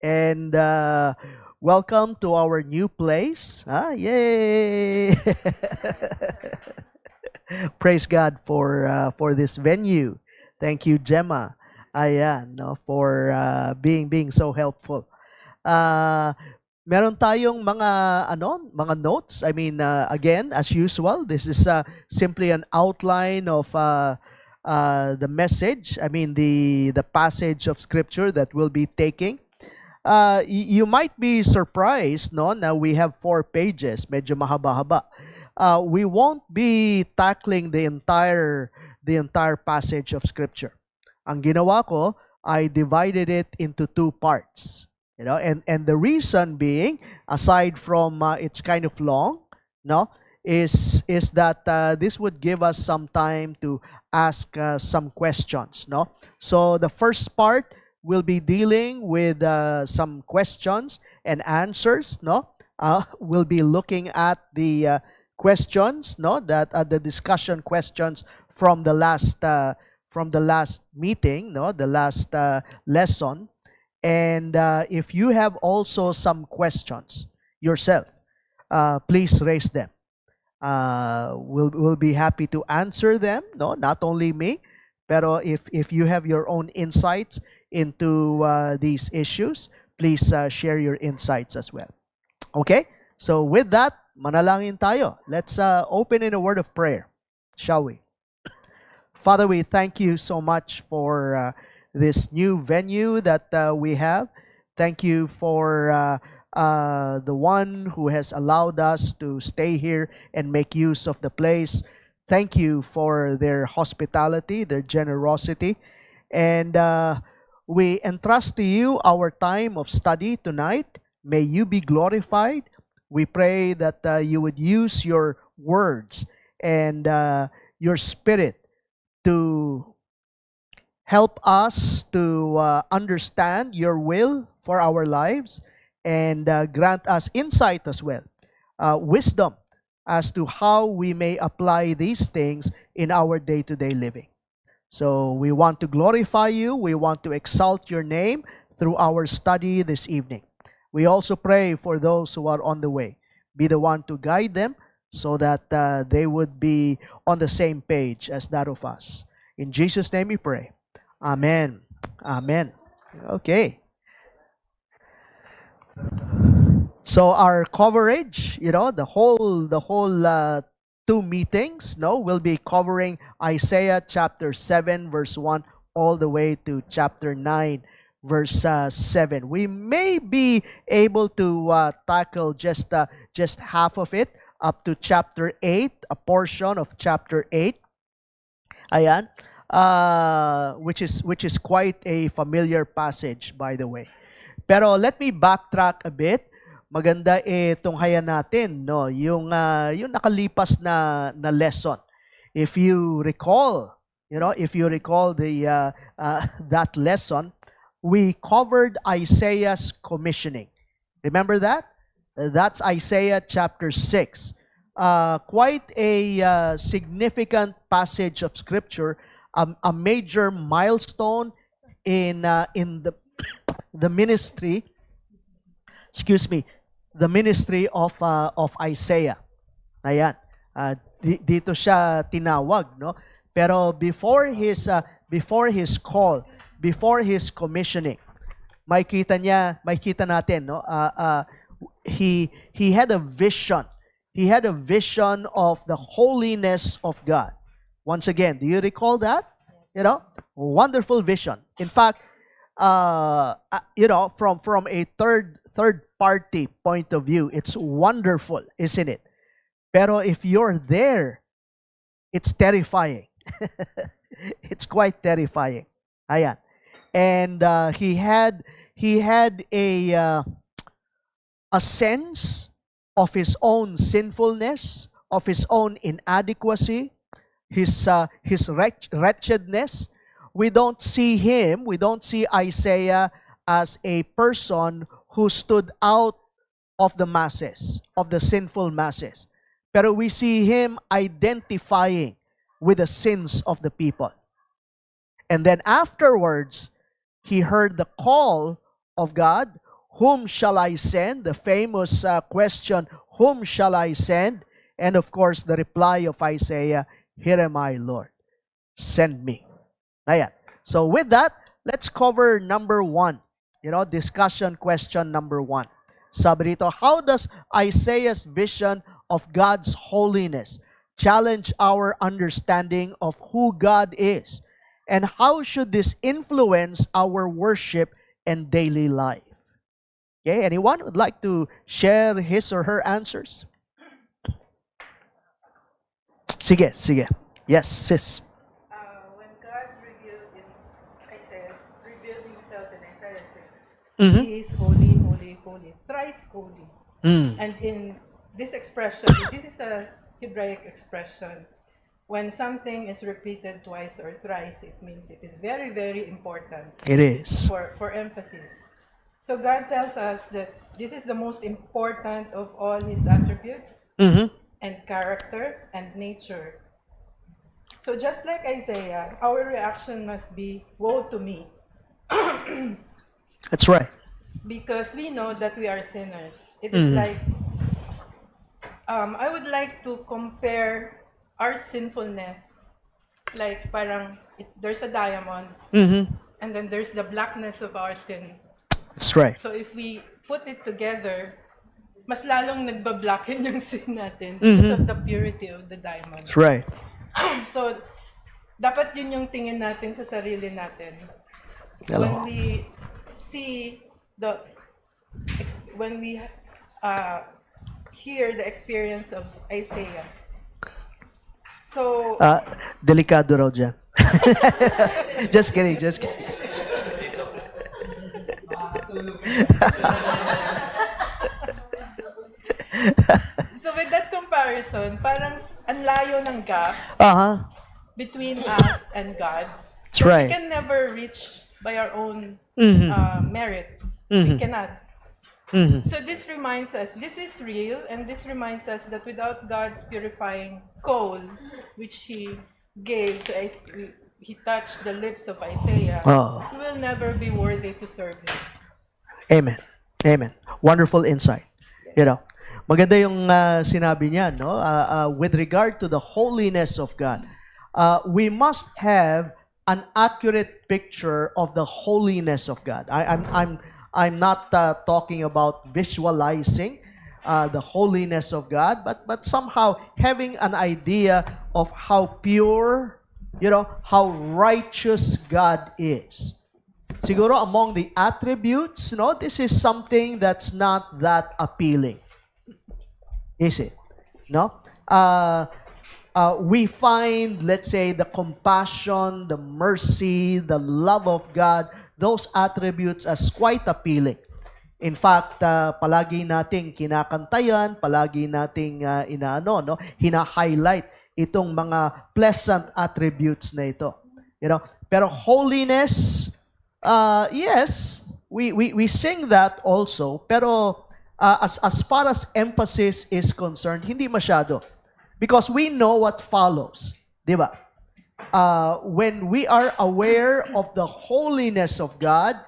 and welcome to our new place. Yay! Praise God for this venue. Thank you, Gemma. Ayan, no, for being so helpful. Uh, Meron tayong mga notes. I mean, again, as usual, this is simply an outline of the message. I mean, the passage of scripture that we'll be taking. You might be surprised, no? Now we have 4 pages, medyo mahaba-haba. We won't be tackling the entire passage of scripture. Ang ginawa ko, I divided it into 2 parts. And the reason being, aside from it's kind of long, no, is that this would give us some time to ask some questions, no. So the first part will be dealing with some questions and answers, no. We'll be looking at the questions, no, that the discussion questions from the last meeting, no, the last lesson. And if you have also some questions yourself, please raise them. We'll be happy to answer them. No, not only me, pero if you have your own insights into these issues, please share your insights as well. Okay? So with that, manalangin tayo. Let's open in a word of prayer, shall we? Father, we thank you so much for this new venue that we have. Thank you for the one who has allowed us to stay here and make use of the place. Thank you for their hospitality, their generosity. And we entrust to you our time of study tonight. May you be glorified. We pray that you would use your words and your spirit to help us to understand your will for our lives, and grant us insight as well, wisdom as to how we may apply these things in our day-to-day living. So we want to glorify you. We want to exalt your name through our study this evening. We also pray for those who are on the way. Be the one to guide them so that they would be on the same page as that of us. In Jesus' name we pray. Amen. Amen. Okay. So our coverage, the whole 2 meetings, no, we'll be covering Isaiah chapter 7 verse 1 all the way to chapter 9 verse 7. We may be able to tackle just half of it up to chapter 8, a portion of chapter 8. Ayan. Which is quite a familiar passage, by the way. Pero let me backtrack a bit. Maganda tunghayan natin, no, yung nakalipas na lesson. If you recall the that lesson, we covered Isaiah's commissioning. Remember that? That's Isaiah chapter 6. Quite a significant passage of scripture, a major milestone in the ministry. Excuse me, the ministry of Isaiah. Ayan. Dito siya tinawag, no? Pero before his call, before his commissioning, makita natin, no? He had a vision. He had a vision of the holiness of God. Once again, do you recall that? Wonderful vision. In fact, from a third party point of view, it's wonderful, isn't it? Pero if you're there, it's terrifying. It's quite terrifying. Ayan. And he had a sense of his own sinfulness, of his own inadequacy, his wretchedness. We don't see Isaiah as a person who stood out of the masses, of the sinful masses. Pero we see him identifying with the sins of the people. And then afterwards, he heard the call of God, whom shall I send? The famous question, whom shall I send? And of course, the reply of Isaiah, here am I, Lord. Send me. Ayan. So with that, let's cover number 1. Discussion question number 1. Sabi dito, how does Isaiah's vision of God's holiness challenge our understanding of who God is? And how should this influence our worship and daily life? Okay, anyone would like to share his or her answers? Sige. Yes, sis. When God revealed himself in Isaiah 6, Mhm. he is holy, holy, holy, thrice holy. And in this expression, this is a Hebraic expression. When something is repeated twice or thrice, it means it is very, very important It is. for emphasis. So God tells us that this is the most important of all his attributes Mhm. and character and nature. So just like Isaiah, our reaction must be, woe to me, That's right. because we know that we are sinners. It is like, I would like to compare our sinfulness, like parang there's a diamond, Mhm. and then there's the blackness of our sin. That's right. So if we put it together, mas lalong nagbablacken yung sin natin because of the purity of the diamond. That's right. So, dapat yun yung tingin natin sa sarili natin. Hello. When we see when we hear the experience of Isaiah. So, Delikado raw dyan. Just kidding. so with that comparison, parang ang layo ng gap Uh-huh. between us and God. That's right. We can never reach by our own merit. Mhm. We cannot. Mhm. So this reminds us, this is real, and this reminds us that without God's purifying coal, which He gave to He touched the lips of Isaiah, Oh. we will never be worthy to serve Him. Amen. Wonderful insight. Maganda yung sinabi niya, no? With regard to the holiness of God, we must have an accurate picture of the holiness of God. I'm not talking about visualizing the holiness of God, but somehow having an idea of how pure, how righteous God is. Siguro among the attributes, this is something that's not that appealing. Is it? No? We find, let's say, the compassion, the mercy, the love of God, those attributes as quite appealing. In fact, palagi nating kinakantayan, palagi nating hina-highlight itong mga pleasant attributes na ito. Pero holiness, yes, we sing that also, pero as far as emphasis is concerned, hindi masyado. Because we know what follows. Di ba? When we are aware of the holiness of God,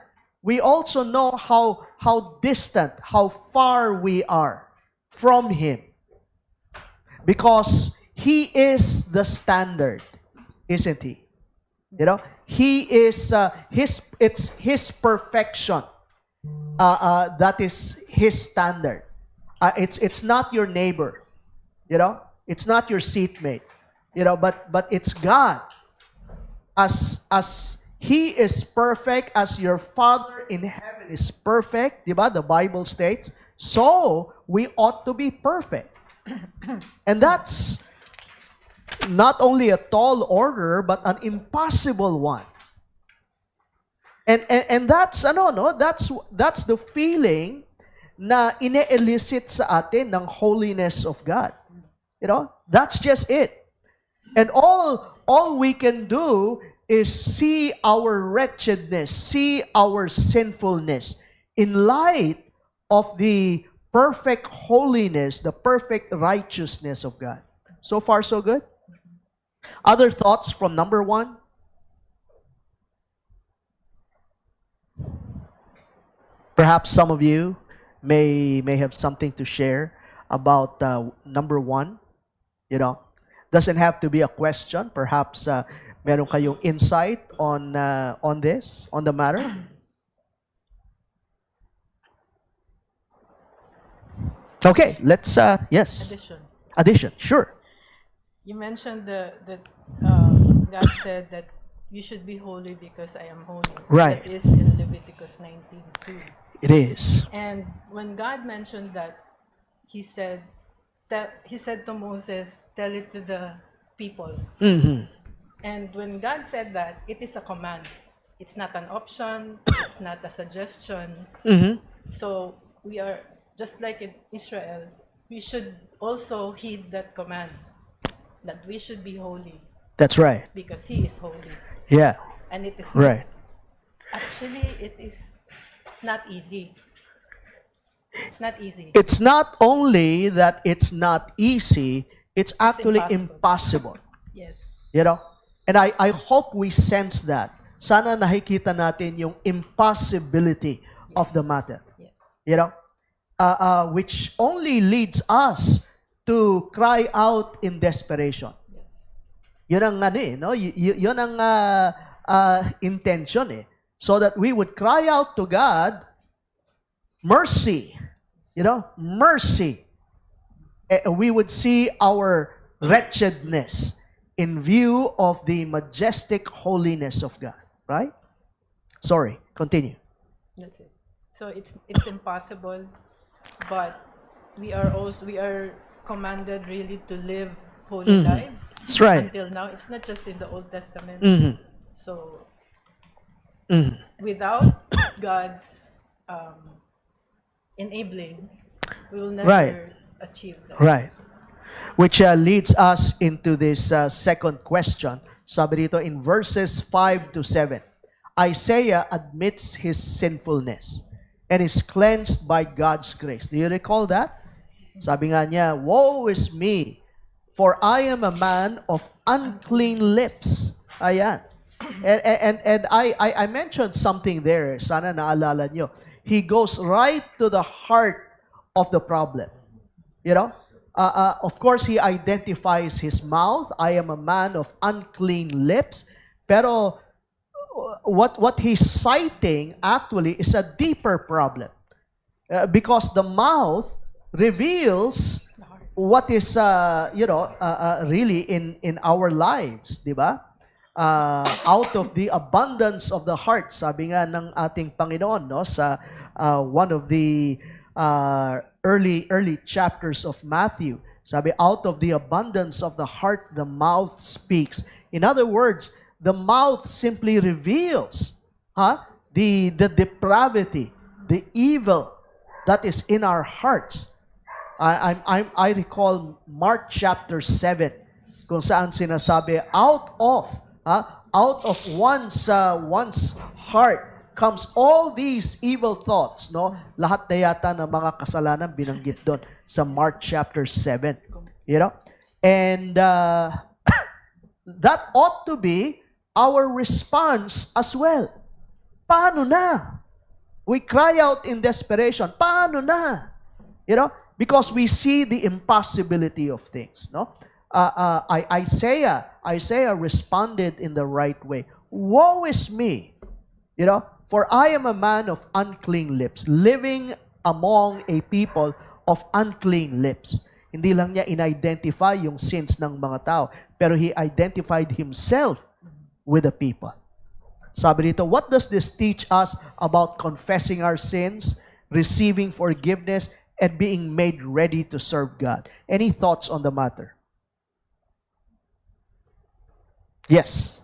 we also know how distant, how far we are from Him. Because He is the standard, isn't He? He is it's His perfection. That is His standard. It's not your neighbor. It's not your seatmate. But it's God. As He is perfect, as your Father in heaven is perfect, diba? The Bible states, so we ought to be perfect. And that's not only a tall order, but an impossible one. And that's that's the feeling na ine-elicit sa atin ng holiness of God. That's just it. And all we can do is see our wretchedness, see our sinfulness in light of the perfect holiness, the perfect righteousness of God. So far, so good? Other thoughts from number 1? Perhaps some of you may have something to share about number 1. You know, doesn't have to be a question. Perhaps meron kayong insight on this, on the matter. Okay, let's yes. Addition, sure. You mentioned that God said that you should be holy because I am holy. Right. That is in Leviticus 19:2. It is. And when God mentioned that, He said to Moses, "Tell it to the people." Mm-hmm. And when God said that, it is a command. It's not an option. It's not a suggestion. Mm-hmm. So we are just like in Israel. We should also heed that command that we should be holy That's right. because He is holy. Yeah. And it is Right. Actually, it is not easy. It's not easy. It's not only that it's not easy, it's actually impossible. Yes. You know? And I hope we sense that. Sana nakikita natin yung impossibility of the matter. Yes. You know? Which only leads us to cry out in desperation. Yes. Yun ang ano eh, no? Yun ang intention eh. So that we would cry out to God, mercy. You know, mercy. We would see our wretchedness in view of the majestic holiness of God. Right? Sorry, continue. That's it. So it's impossible, but we are commanded really to live holy lives. That's right. Until now, it's not just in the Old Testament. Mm-hmm. So Mm-hmm. without God's enabling, we will never Right. achieve that. Right. Which leads us into this second question. Sabi dito in verses 5 to 7. Isaiah admits his sinfulness and is cleansed by God's grace. Do you recall that? Sabi nga niya, "Woe is me, for I am a man of unclean lips." Ayan. And I mentioned something there. Sana naalala nyo. He goes right to the heart of the problem. You know? Of course, he identifies his mouth. I am a man of unclean lips. Pero what he's citing actually is a deeper problem. Because the mouth reveals what is really in our lives, di ba? Out of the abundance of the heart, sabi nga ng ating Panginoon, no, sa one of the early chapters of Matthew. Sabi, out of the abundance of the heart, the mouth speaks. In other words, the mouth simply reveals the depravity, the evil that is in our hearts. I recall Mark chapter 7, kung saan sinasabi, out of one's heart comes all these evil thoughts, no? Lahat na yata ng mga kasalanan binanggit doon sa Mark chapter 7. You know? And that ought to be our response as well. Paano na? We cry out in desperation. Paano na? You know? Because we see the impossibility of things, no? Isaiah responded in the right way. Woe is me, you know, for I am a man of unclean lips, living among a people of unclean lips. Hindi lang niya in-identify yung sins ng mga tao, pero he identified himself with the people. Sabi dito, what does this teach us about confessing our sins, receiving forgiveness, and being made ready to serve God? Any thoughts on the matter? Yes.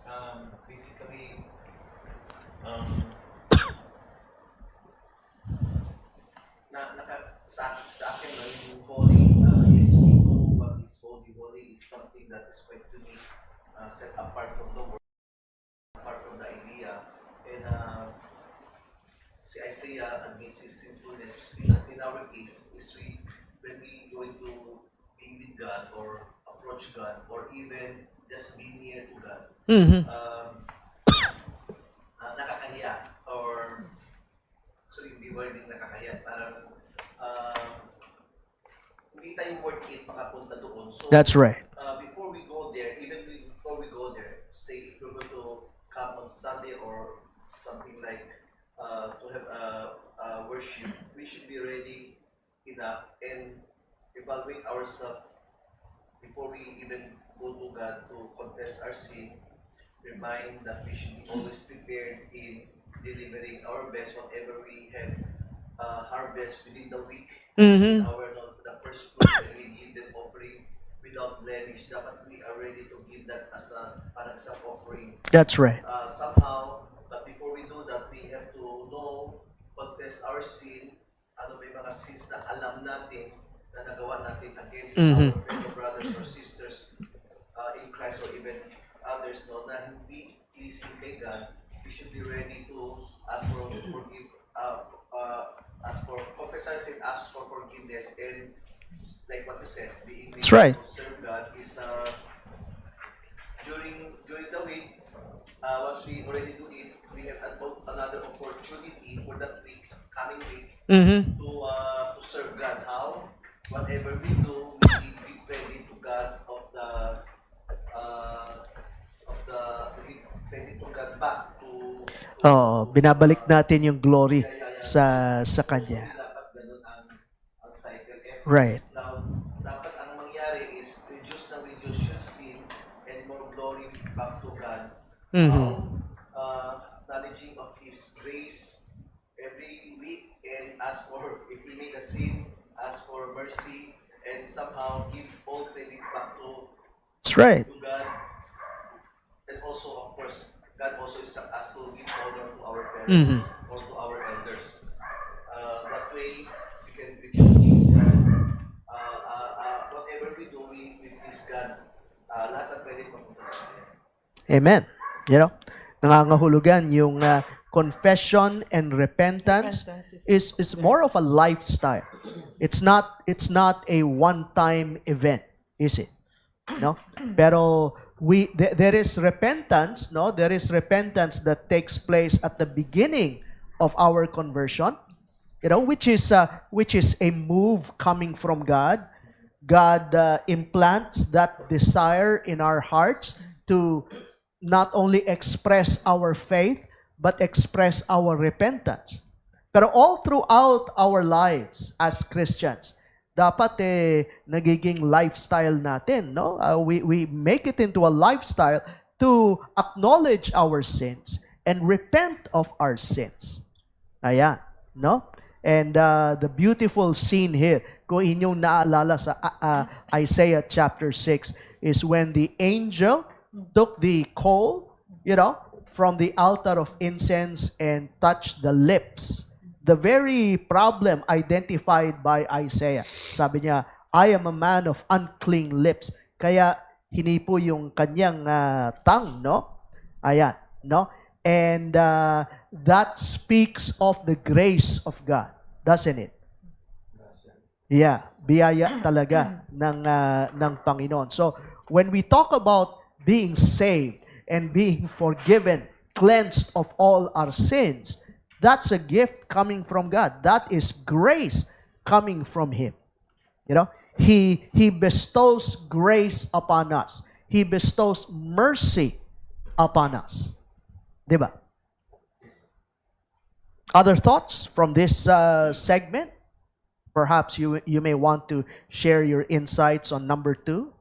Basically, sa akin, yung holy, yes, we know what is holy. Holy is something that is going to be set apart from the world, apart from the idea. And si Isaiah admits his sinfulness. In our case, is when we going to be with God or approach God or even just be near to God, Mm-hmm. nakakahiya or actually hindi wording nakakaya, parang hindi tayo worth it makapunta doon. So, That's right. Before we go there, before we go there, say if we're going to come on Sunday or something like to have worship, we should be ready enough and evaluate ourselves before we even go to God to confess our sin. Remind that we should be always prepared in delivering our best, whatever we have harvest within the week. Mm-hmm. The first fruit, when we give them offering without blemish, dapat we are ready to give that as a parang isang offering. That's right. Somehow, but before we do that, we have to know, confess our sin. Ano may mga sins na alam natin na nagawa natin against our fellow brothers or sisters in Christ or even others, no, na hindi pleasing kay God. We should be ready to ask for confess our sin, ask for forgiveness, and like what you said, being That's right. to serve God is during the week. Once we already do it, we have another opportunity for that week, coming week, Mm-hmm. to serve God. How? Whatever we do, we give credit to God we give credit to God back to Binabalik natin yung glory sa Kanya. So, dapat ganun ang cycle. Right. Now, dapat ang mangyari is reduce your sin and more glory back to God. Mm-hmm. Acknowledging of His grace every week and ask for, if we make a sin, ask for mercy and somehow give all credit back to That's right. God. And also, of course, God also is asked to give honor to our parents or to our elders. That way, we can please God. Whatever we do, we please God. Lahat ng credit mapunta sa Kanya. Amen. You know, nangangahulugan yung confession and repentance is more of a lifestyle. It's not a one-time event, is it? No? Pero there is repentance, no? There is repentance that takes place at the beginning of our conversion. You know, which is a move coming from God. God implants that desire in our hearts to not only express our faith but express our repentance. Pero all throughout our lives as Christians, dapat nagiging lifestyle natin, no? We make it into a lifestyle to acknowledge our sins and repent of our sins. Ayan, no? And the beautiful scene here, kung inyong naalala sa Isaiah chapter 6, is when the angel took the coal, you know, from the altar of incense and touched the lips. The very problem identified by Isaiah. Sabi niya, I am a man of unclean lips. Kaya hinipo yung kanyang tongue, no? Ayan, no? And that speaks of the grace of God, doesn't it? Yeah, biyaya talaga ng Panginoon. So, when we talk about being saved and being forgiven, cleansed of all our sins, that's a gift coming from God. That is grace coming from Him. You know, He bestows grace upon us. He bestows mercy upon us. Diba? Other thoughts from this segment? Perhaps you may want to share your insights on number 2.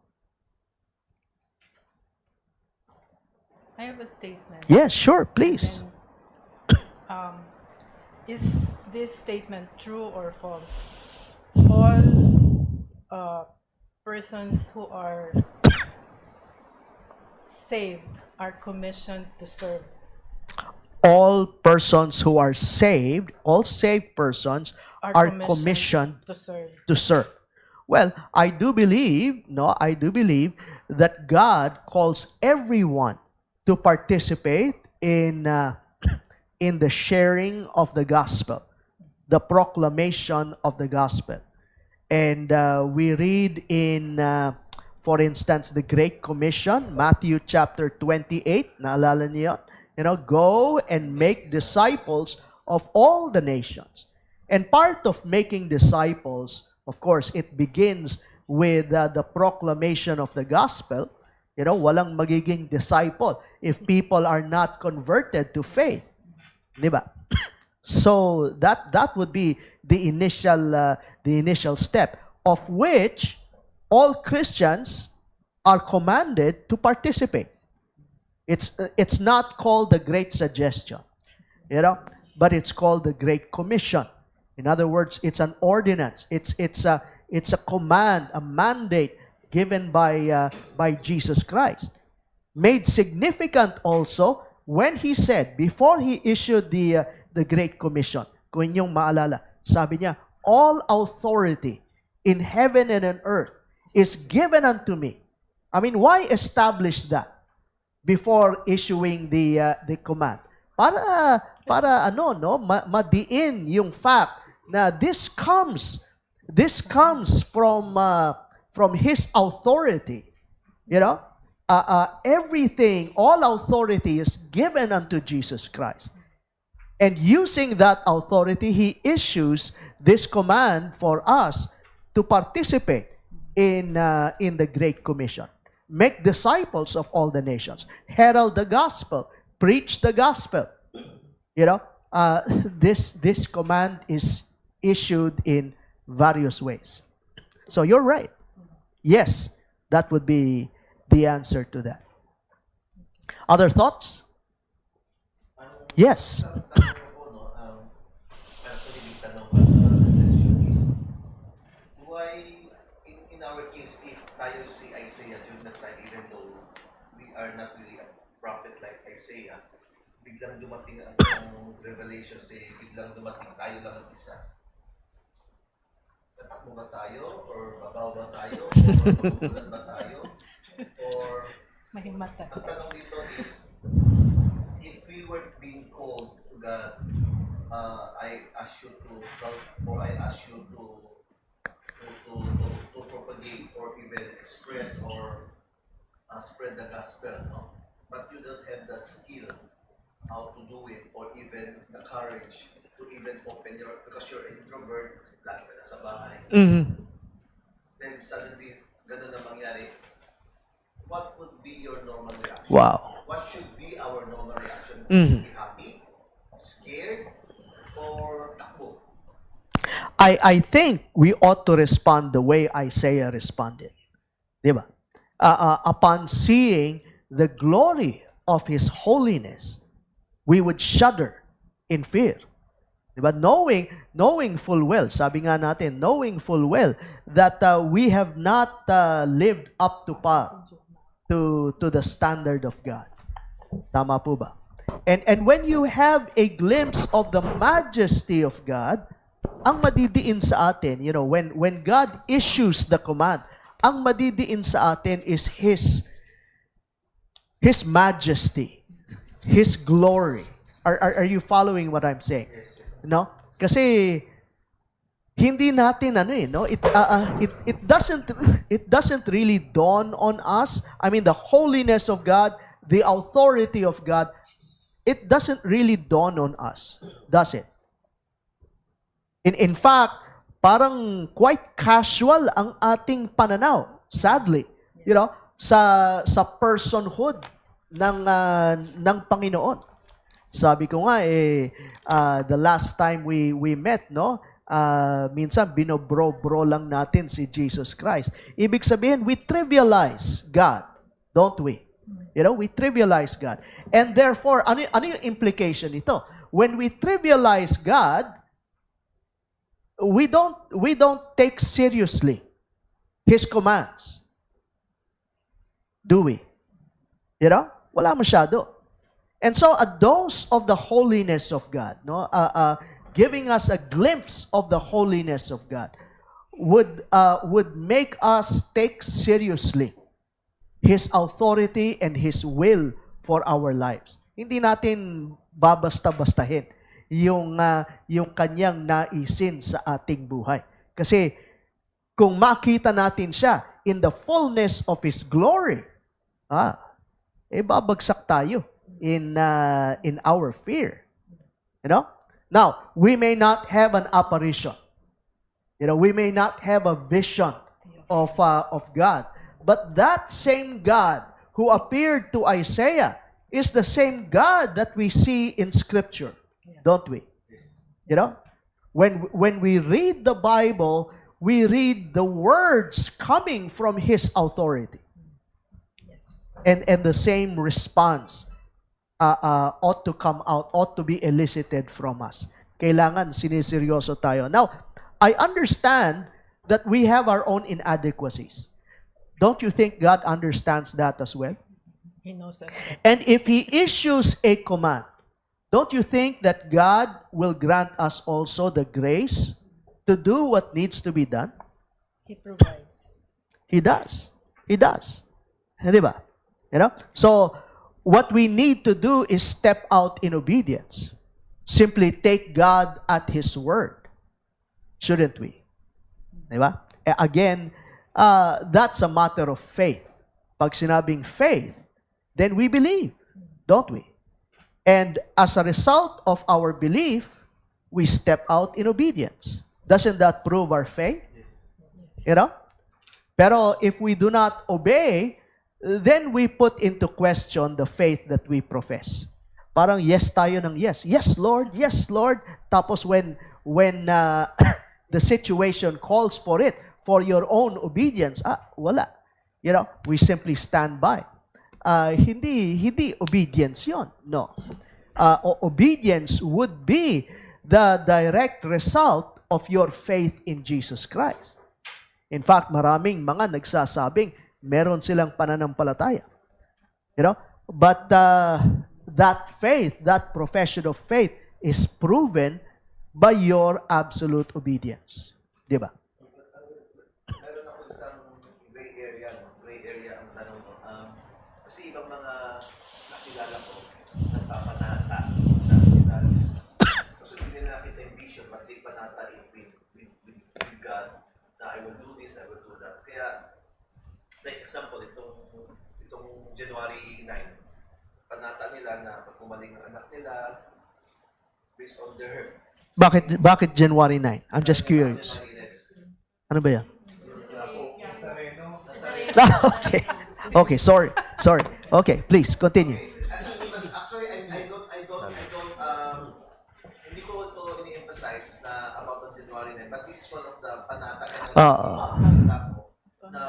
I have a statement. Yes, sure, please. And, is this statement true or false? All persons who are saved are commissioned to serve. All persons who are saved, all saved persons are commissioned to serve. Well, I do believe that God calls everyone to participate in the sharing of the gospel, the proclamation of the gospel. And we read in, for instance, the Great Commission, Matthew chapter 28, naalala niyo? You know, go and make disciples of all the nations. And part of making disciples, of course, it begins with the proclamation of the gospel. You know, walang magiging disciple if people are not converted to faith. Di ba? So that would be the initial step, of which all Christians are commanded to participate. It's not called the Great Suggestion, you know, but it's called the Great Commission. In other words, it's an ordinance. It's a command, a mandate given by Jesus Christ. Made significant also when he said, before he issued the Great Commission, kung inyong maalala, sabi niya, all authority in heaven and on earth is given unto me. I mean, why establish that before issuing the command? Para madiin yung fact na this comes from his authority. You know, everything, all authority is given unto Jesus Christ. And using that authority, he issues this command for us to participate in the Great Commission. Make disciples of all the nations. Herald the gospel. Preach the gospel. You know, this command is issued in various ways. So you're right. Yes, that would be the answer to that. Other thoughts? Yes. Why, in our case, if tayo si Isaiah during that time, even though we are not really a prophet like Isaiah, biglang dumating ang revelation, biglang dumating tayo lang ang isa. Tatakbo ba tayo? Or babaw ba tayo? Or magugulat ba tayo? Or Mahimata. ang tanong dito is, if we were being called to God, I ask you to help, or I ask you to propagate or even express or spread the gospel, no? But you don't have the skill how to do it, or even the courage to even open your, because you're introvert, lagi ka na sa bahay. Mm-hmm. Then suddenly, ganun na mangyari. What would be your normal reaction? Wow. What should be our normal reaction? Mhm. Be happy, scared, or takbo? I think we ought to respond the way Isaiah responded. Diba? Upon seeing the glory of His holiness, we would shudder in fear. Diba? Knowing full well, sabi nga natin, knowing full well that we have not lived up to par to the standard of God. Tama po ba? And when you have a glimpse of the majesty of God, ang madidiin sa atin, you know, when God issues the command, ang madidiin sa atin is His majesty, His glory. Are you following what I'm saying? No? Kasi hindi natin it doesn't really dawn on us. I mean, the holiness of God, the authority of God, it doesn't really dawn on us, does it? In fact, parang quite casual ang ating pananaw, sadly, you know, sa personhood ng Panginoon. Sabi ko nga the last time we met, no, minsan binobro-bro lang natin si Jesus Christ. Ibig sabihin, we trivialize God, don't we? You know, we trivialize God. And therefore, ano yung implication nito? When we trivialize God, we don't take seriously His commands. Do we? You know? Wala masyado. And so a dose of the holiness of God, no, giving us a glimpse of the holiness of God, would make us take seriously His authority and His will for our lives. Hindi natin babasta-bastahin yung kanyang naisin sa ating buhay. Kasi kung makita natin siya in the fullness of His glory, babagsak tayo in our fear. You know? Now, we may not have an apparition. We may not have a vision of God. But that same God who appeared to Isaiah is the same God that we see in Scripture, don't we? When we read the Bible, we read the words coming from His authority. Yes. And the same response ought to come out, ought to be elicited from us. Kailangan siniseryoso tayo. Now, I understand that we have our own inadequacies. Don't you think God understands that as well? He knows us. And if He issues a command, don't you think that God will grant us also the grace to do what needs to be done? He provides. He does. He does. Di ba? So, what we need to do is step out in obedience. Simply take God at His word. Shouldn't we? Di ba? Again, that's a matter of faith. Pag sinabing faith, then we believe, don't we? And as a result of our belief, we step out in obedience. Doesn't that prove our faith? Pero if we do not obey, then we put into question the faith that we profess. Parang yes tayo ng yes. Yes, Lord. Yes, Lord. Tapos when the situation calls for it, for your own obedience, wala. We simply stand by. Hindi obedience yon. No. Obedience would be the direct result of your faith in Jesus Christ. In fact, maraming mga nagsasabing meron silang pananampalataya. But that faith, that profession of faith is proven by your absolute obedience. Di ba? Meron ako isang gray area ang tanong mo. Kasi ibang mga nakilala ko, nagpapanata sa kanilalis. Kasi hindi nila nakita yung vision, but they panata with God na I will do this, I will do that. Kaya, like example, itong January 9, panata nila na pag umaling ang anak nila, based on their... Bakit January 9? I'm just curious. Ano ba yan? Okay. Okay, sorry. Okay, please, continue. Actually, I don't, hindi ko ito ini-emphasize na about the January 9, but this is one of the panata na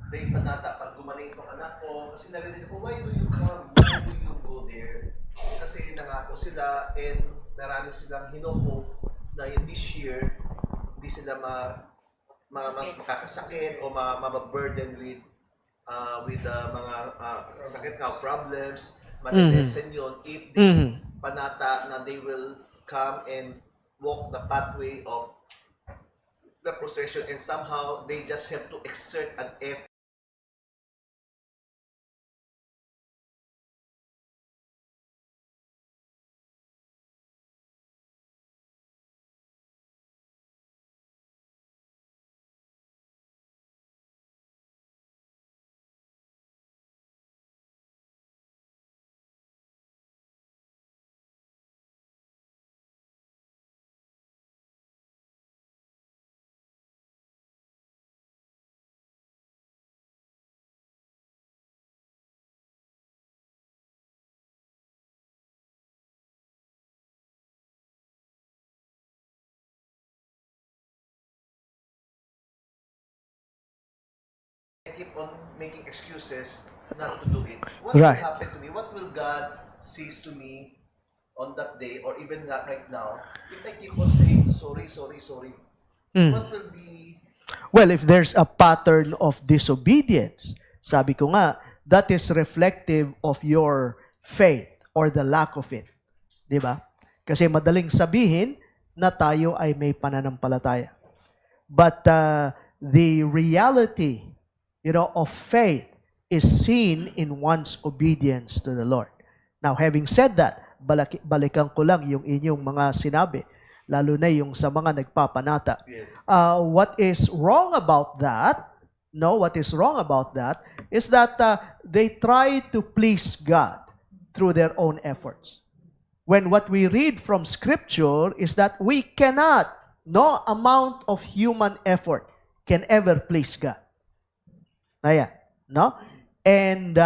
may panata pag gumaling itong anak ko, kasi narinig ko, why do you come? Why do you go there? Kasi nangako sila and marami silang hino-hope na in this year, hindi sila mas makakasakit o mababurden with mga sakit nga problems, malilesen yun if they panata na they will come and walk the pathway of the procession and somehow they just have to exert an effort. Keep on making excuses not to do it. What Right. will happen to me? What will God says to me on that day or even right now if I keep on saying sorry? What will be... Well, if there's a pattern of disobedience, sabi ko nga, that is reflective of your faith or the lack of it. Di ba? Kasi madaling sabihin na tayo ay may pananampalataya. But the reality, of faith is seen in one's obedience to the Lord. Now, having said that, balikan ko lang yung inyong mga sinabi, lalo na yung sa mga nagpapanata. Yes. What is wrong about that, is that they try to please God through their own efforts. when what we read from Scripture is that we cannot, no amount of human effort can ever please God. Ayan, no? And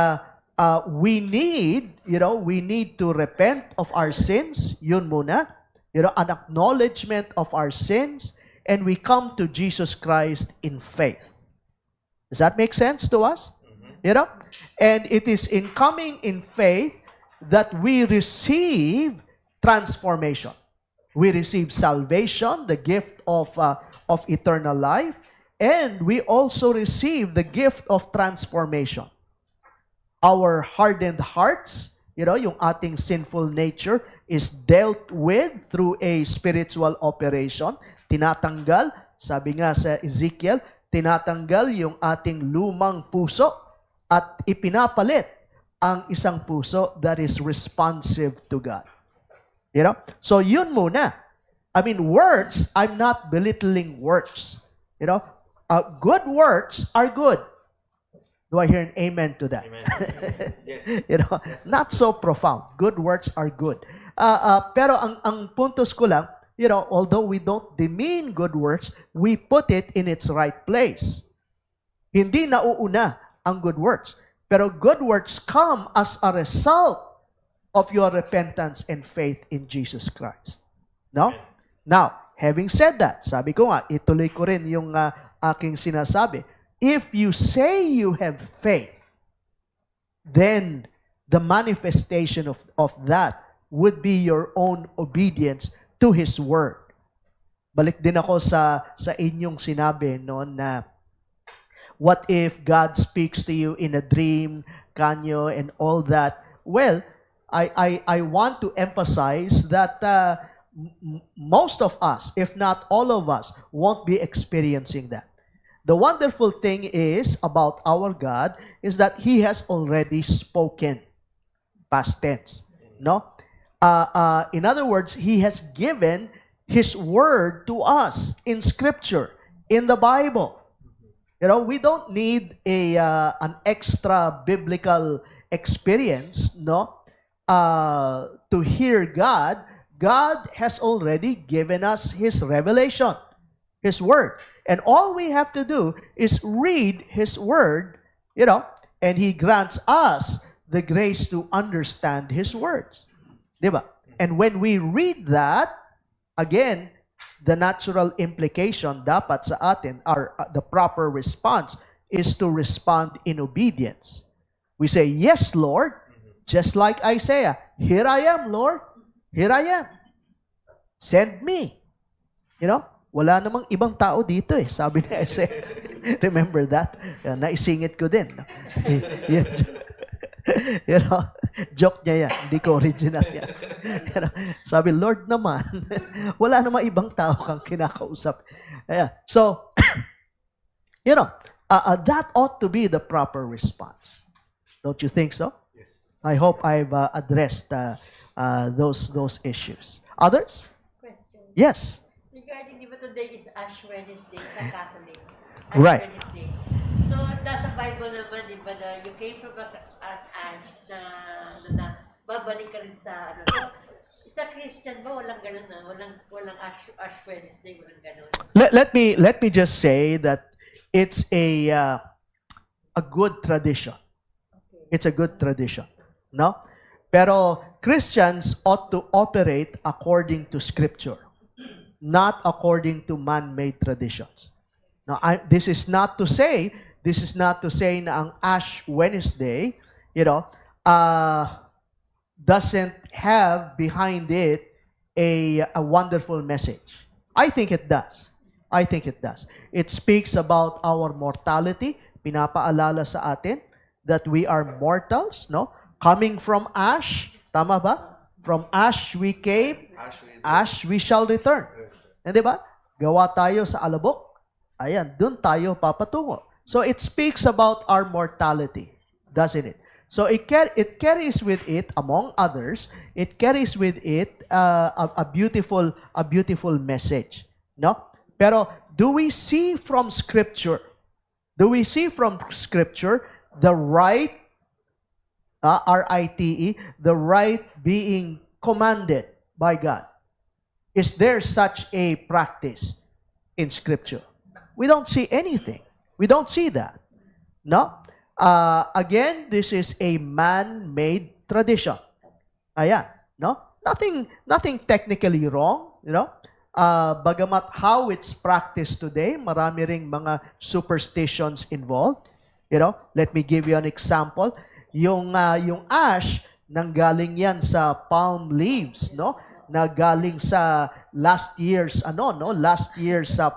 we need to repent of our sins, yun muna, an acknowledgement of our sins, and we come to Jesus Christ in faith. Does that make sense to us? And it is in coming in faith that we receive transformation. We receive salvation, the gift of eternal life, and we also receive the gift of transformation. Our hardened hearts, yung ating sinful nature is dealt with through a spiritual operation. Tinatanggal, sabi nga sa Ezekiel, tinatanggal yung ating lumang puso at ipinapalit ang isang puso that is responsive to God. So yun muna. I mean, works, I'm not belittling works. Good works are good. Do I hear an amen to that? Amen. Yes. Not so profound. Good works are good. Pero ang puntos ko lang, although we don't demean good works, we put it in its right place. Hindi nauuna ang good works. Pero good works come as a result of your repentance and faith in Jesus Christ. No? Now, having said that, sabi ko nga, ituloy ko rin yung aking sinasabi. If you say you have faith, then the manifestation of that would be your own obedience to His Word. Balik din ako sa inyong sinabi noon na what if God speaks to you in a dream, kanyo, and all that? Well, I want to emphasize that most of us, if not all of us, won't be experiencing that. The wonderful thing is about our God is that He has already spoken. Past tense. No? In other words, He has given His Word to us in Scripture, in the Bible. We don't need an extra biblical experience, no, to hear God. God has already given us His revelation, His Word. And all we have to do is read His Word, and He grants us the grace to understand His words. Diba? And when we read that, again, the natural implication dapat sa atin, the proper response is to respond in obedience. We say, yes, Lord, just like Isaiah, here I am, Lord, here I am. Send me. Wala namang ibang tao dito eh. Sabi ni Isaiah. Remember that? Naisingit ko din. Joke niya yan. Hindi ko original yan. Sabi, Lord naman, wala namang ibang tao kang kinakausap. So, that ought to be the proper response. Don't you think so? Yes. I hope I've addressed those issues. Others? Question. Yes. Regarding, di ba today is Ash Wednesday sa Catholic? Right. Wednesday. So, nasa Bible naman, di ba, na you came from an ash na babalik ka rin sa So, isa Christian ba, walang ganun na? Walang Ash Wednesday, walang ganun. Let me just say that it's a good tradition. Okay. It's a good tradition. No? Pero Christians ought to operate according to Scripture, not according to man-made traditions. Now, this is not to say na ang Ash Wednesday, doesn't have behind it a wonderful message. I think it does. It speaks about our mortality. Pinapaalala sa atin that we are mortals, no? Coming from ash, tama ba? From ash we came, ash we shall return. Hindi ba? Gawa tayo sa alabok. Ayan, dun tayo papatungo. So it speaks about our mortality, doesn't it? So it carries with it, among others, it carries with it a beautiful message. No? Pero do we see from Scripture the right, R-I-T-E, the right being commanded by God? Is there such a practice in Scripture? We don't see anything. We don't see that. No? Again, this is a man-made tradition. Ayan. No? Nothing technically wrong. Bagamat how it's practiced today, marami ring mga superstitions involved. Let me give you an example. Yung ash, nanggaling yan sa palm leaves, no? Na galing sa last year's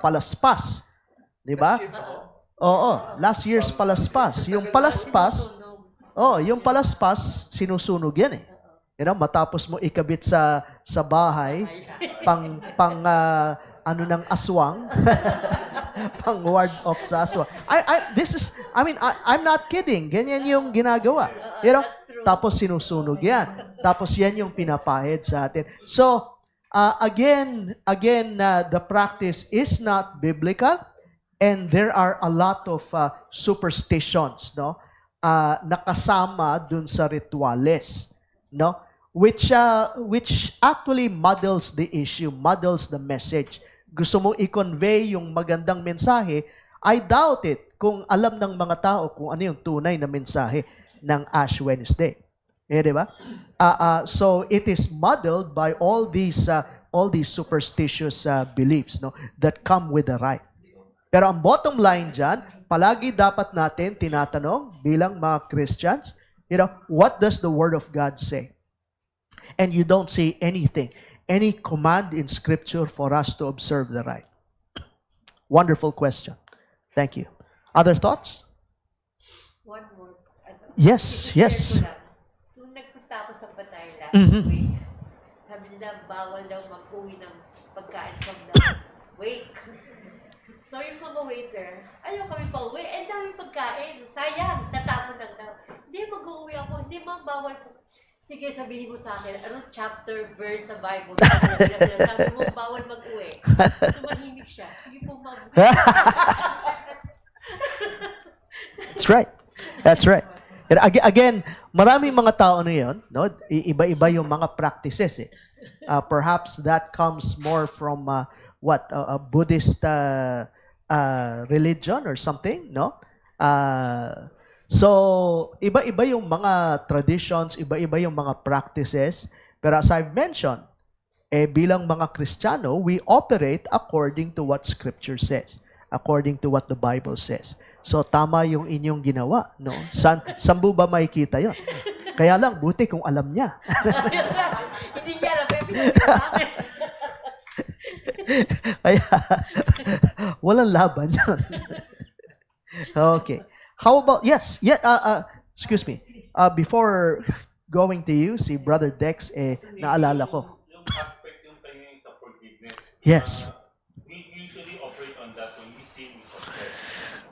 palaspas. 'Di ba? Oo, last year's palaspas. Yung palaspas sinusunog yan eh. Matapos mo ikabit sa bahay ng aswang, pang ward off sa aswang. I'm not kidding. Ganyan yung ginagawa. Tapos sinusunog yan. Tapos yan yung pinapahid sa atin. So, again, the practice is not biblical, and there are a lot of superstitions, no? Nakasama dun sa rituales, no? Which actually muddles the issue, muddles the message. Gusto mo i-convey yung magandang mensahe, I doubt it kung alam ng mga tao kung ano yung tunay na mensahe ng Ash Wednesday. Di ba? So it is muddled by all these superstitious beliefs, no, that come with the rite. Pero ang bottom line dyan, palagi dapat natin tinatanong bilang mga Christians, what does the Word of God say? And you don't see anything, any command in Scripture for us to observe the rite. Wonderful question. Thank you. Other thoughts? One more. Yes, yes. Nung nagpunta ako sa Patay Mhm. week, sabi nila bawal daw mag-uwi ng pagkain from the wake. So yung mga waiter, ayaw kami pa uwi, dami pagkain, sayang, tatapon lang daw. Hindi, mag-uwi ako, hindi ma'am, bawal po. Sige, sabihin mo sa akin, anong chapter, verse sa Bible? Sabi mo, bawal mag-uwi. Tumahimik siya. Sige po, ma'am. That's right. That's right. And again, maraming mga tao na yun, no? Iba-iba yung mga practices. Perhaps that comes more from a Buddhist religion or something, no? So, iba-iba yung mga traditions, iba-iba yung mga practices. Pero as I've mentioned, bilang mga Kristiyano, we operate according to what Scripture says, according to what the Bible says. So, tama yung inyong ginawa, no? Saan ba makikita yun? Kaya lang, buti kung alam niya. Hindi niya alam, pero pinag-asabi. Kaya, walang laban yun. Okay. How about, yes, excuse me. Before going to you, si Brother Dex, naalala ko. Yung aspect yung pangingin sa forgiveness. Yes. We usually operate on that when we sin, we confess.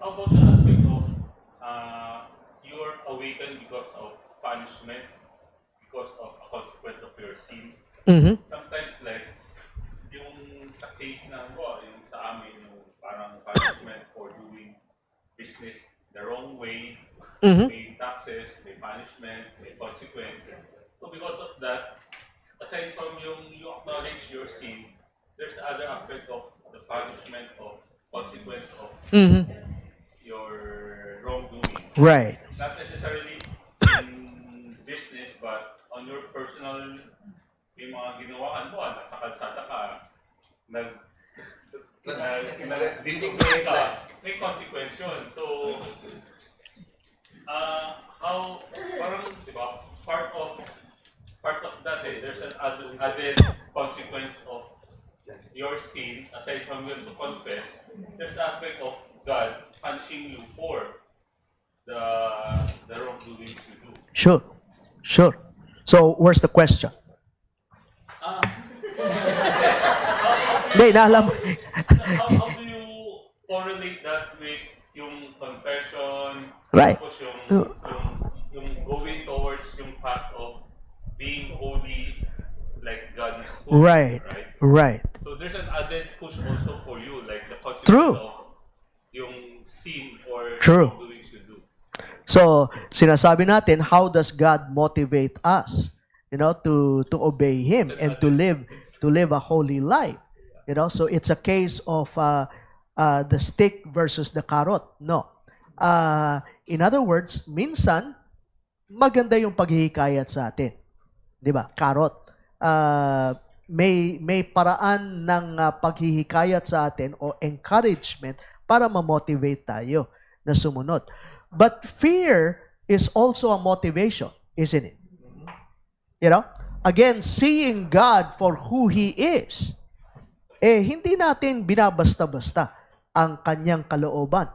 How about the aspect of you're awakened because of punishment, because of a consequence of your sin? Mm-hmm. Sometimes like, yung sa case na, yung sa amin, yung parang punishment for doing business the wrong way, Mm-hmm. may taxes, may punishment, may consequence. So because of that, aside from you acknowledge your sin, there's the other aspect of the punishment of consequence of Mm-hmm. your wrongdoing. Right. Not necessarily in business, but on your personal, may mga ginawa ka, nasa kalsada ka, nag-disobey ka, may consequence yun. So, how, parang, di ba, part of that, there's an added consequence of your sin, aside from you to confess, there's the aspect of God punishing you for the wrongdoings you do. Sure. So, where's the question? Hindi, naalam mo. How do you correlate that with yung confession, Right. tapos yung going towards yung path of being holy like God is holy, Right. So there's an added push also for you, like the consequence True. of yung sin or True. doings you do. So, sinasabi natin, how does God motivate us? to obey Him and to live a holy life. So it's a case of the stick versus the carrot. No. In other words, minsan, maganda yung paghihikayat sa atin. Di ba? Carrot. May paraan ng paghihikayat sa atin o encouragement para ma-motivate tayo na sumunod. But fear is also a motivation, isn't it? Again, seeing God for who He is, hindi natin binabasta-basta ang Kanyang kalooban.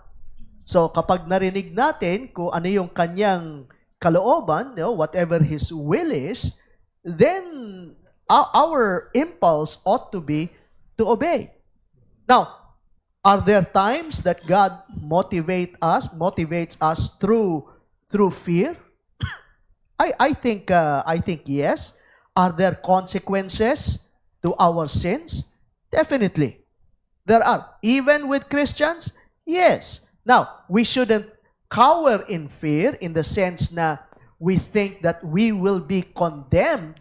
So, kapag narinig natin kung ano yung Kanyang kalooban, whatever His will is, then our impulse ought to be to obey. Now, are there times that God motivates us through fear? I think yes. Are there consequences to our sins? Definitely. There are. Even with Christians? Yes. Now, we shouldn't cower in fear in the sense na we think that we will be condemned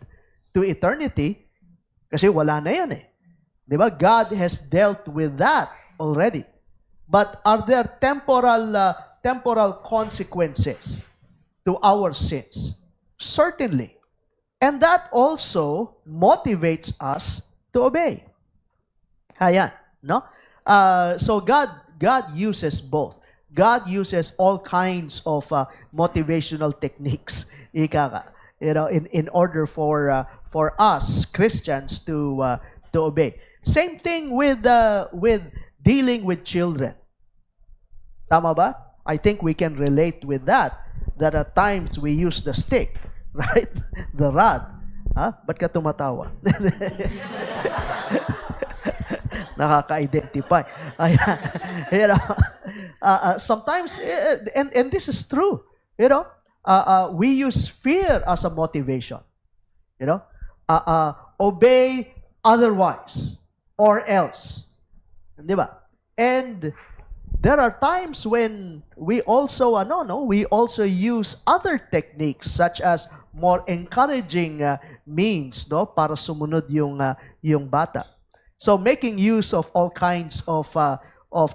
to eternity kasi wala na yan eh. Di ba? God has dealt with that already. But are there temporal consequences to our sins? Certainly. And that also motivates us to obey. Ayan, no? So God uses both. God uses all kinds of motivational techniques, in order for us Christians to obey. Same thing with dealing with children. Tama ba? I think we can relate with that at times we use the stick, right? The rod. Ba't ka tumatawa? Nakaka-identify. Sometimes, and this is true, we use fear as a motivation. Obey otherwise or else. Di ba? And there are times when we also use other techniques such as more encouraging means, para sumunod yung bata. So making use of all kinds of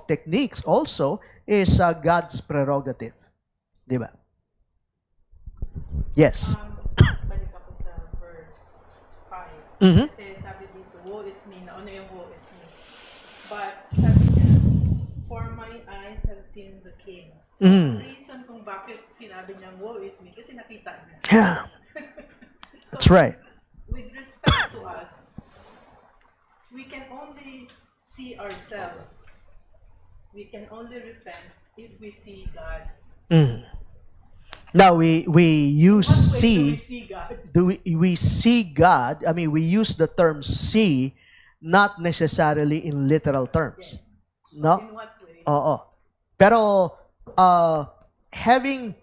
techniques also is God's prerogative. Di ba? Yes. Balik ako sa verse 5. Mhm. Kasi sabi dito, woe is me. Nauna yung woe is me. But sabi niya, for my eyes have seen the King. So, the reason kung bakit sinabi niya woe is me, kasi nakita niya. Yeah. So, That's right. with respect to us, we can only see ourselves. We can only repent if we see God. Now we use What way do we see. see God? We see God? I mean, we use the term see, not necessarily in literal terms. No? In what way? Oo. Pero having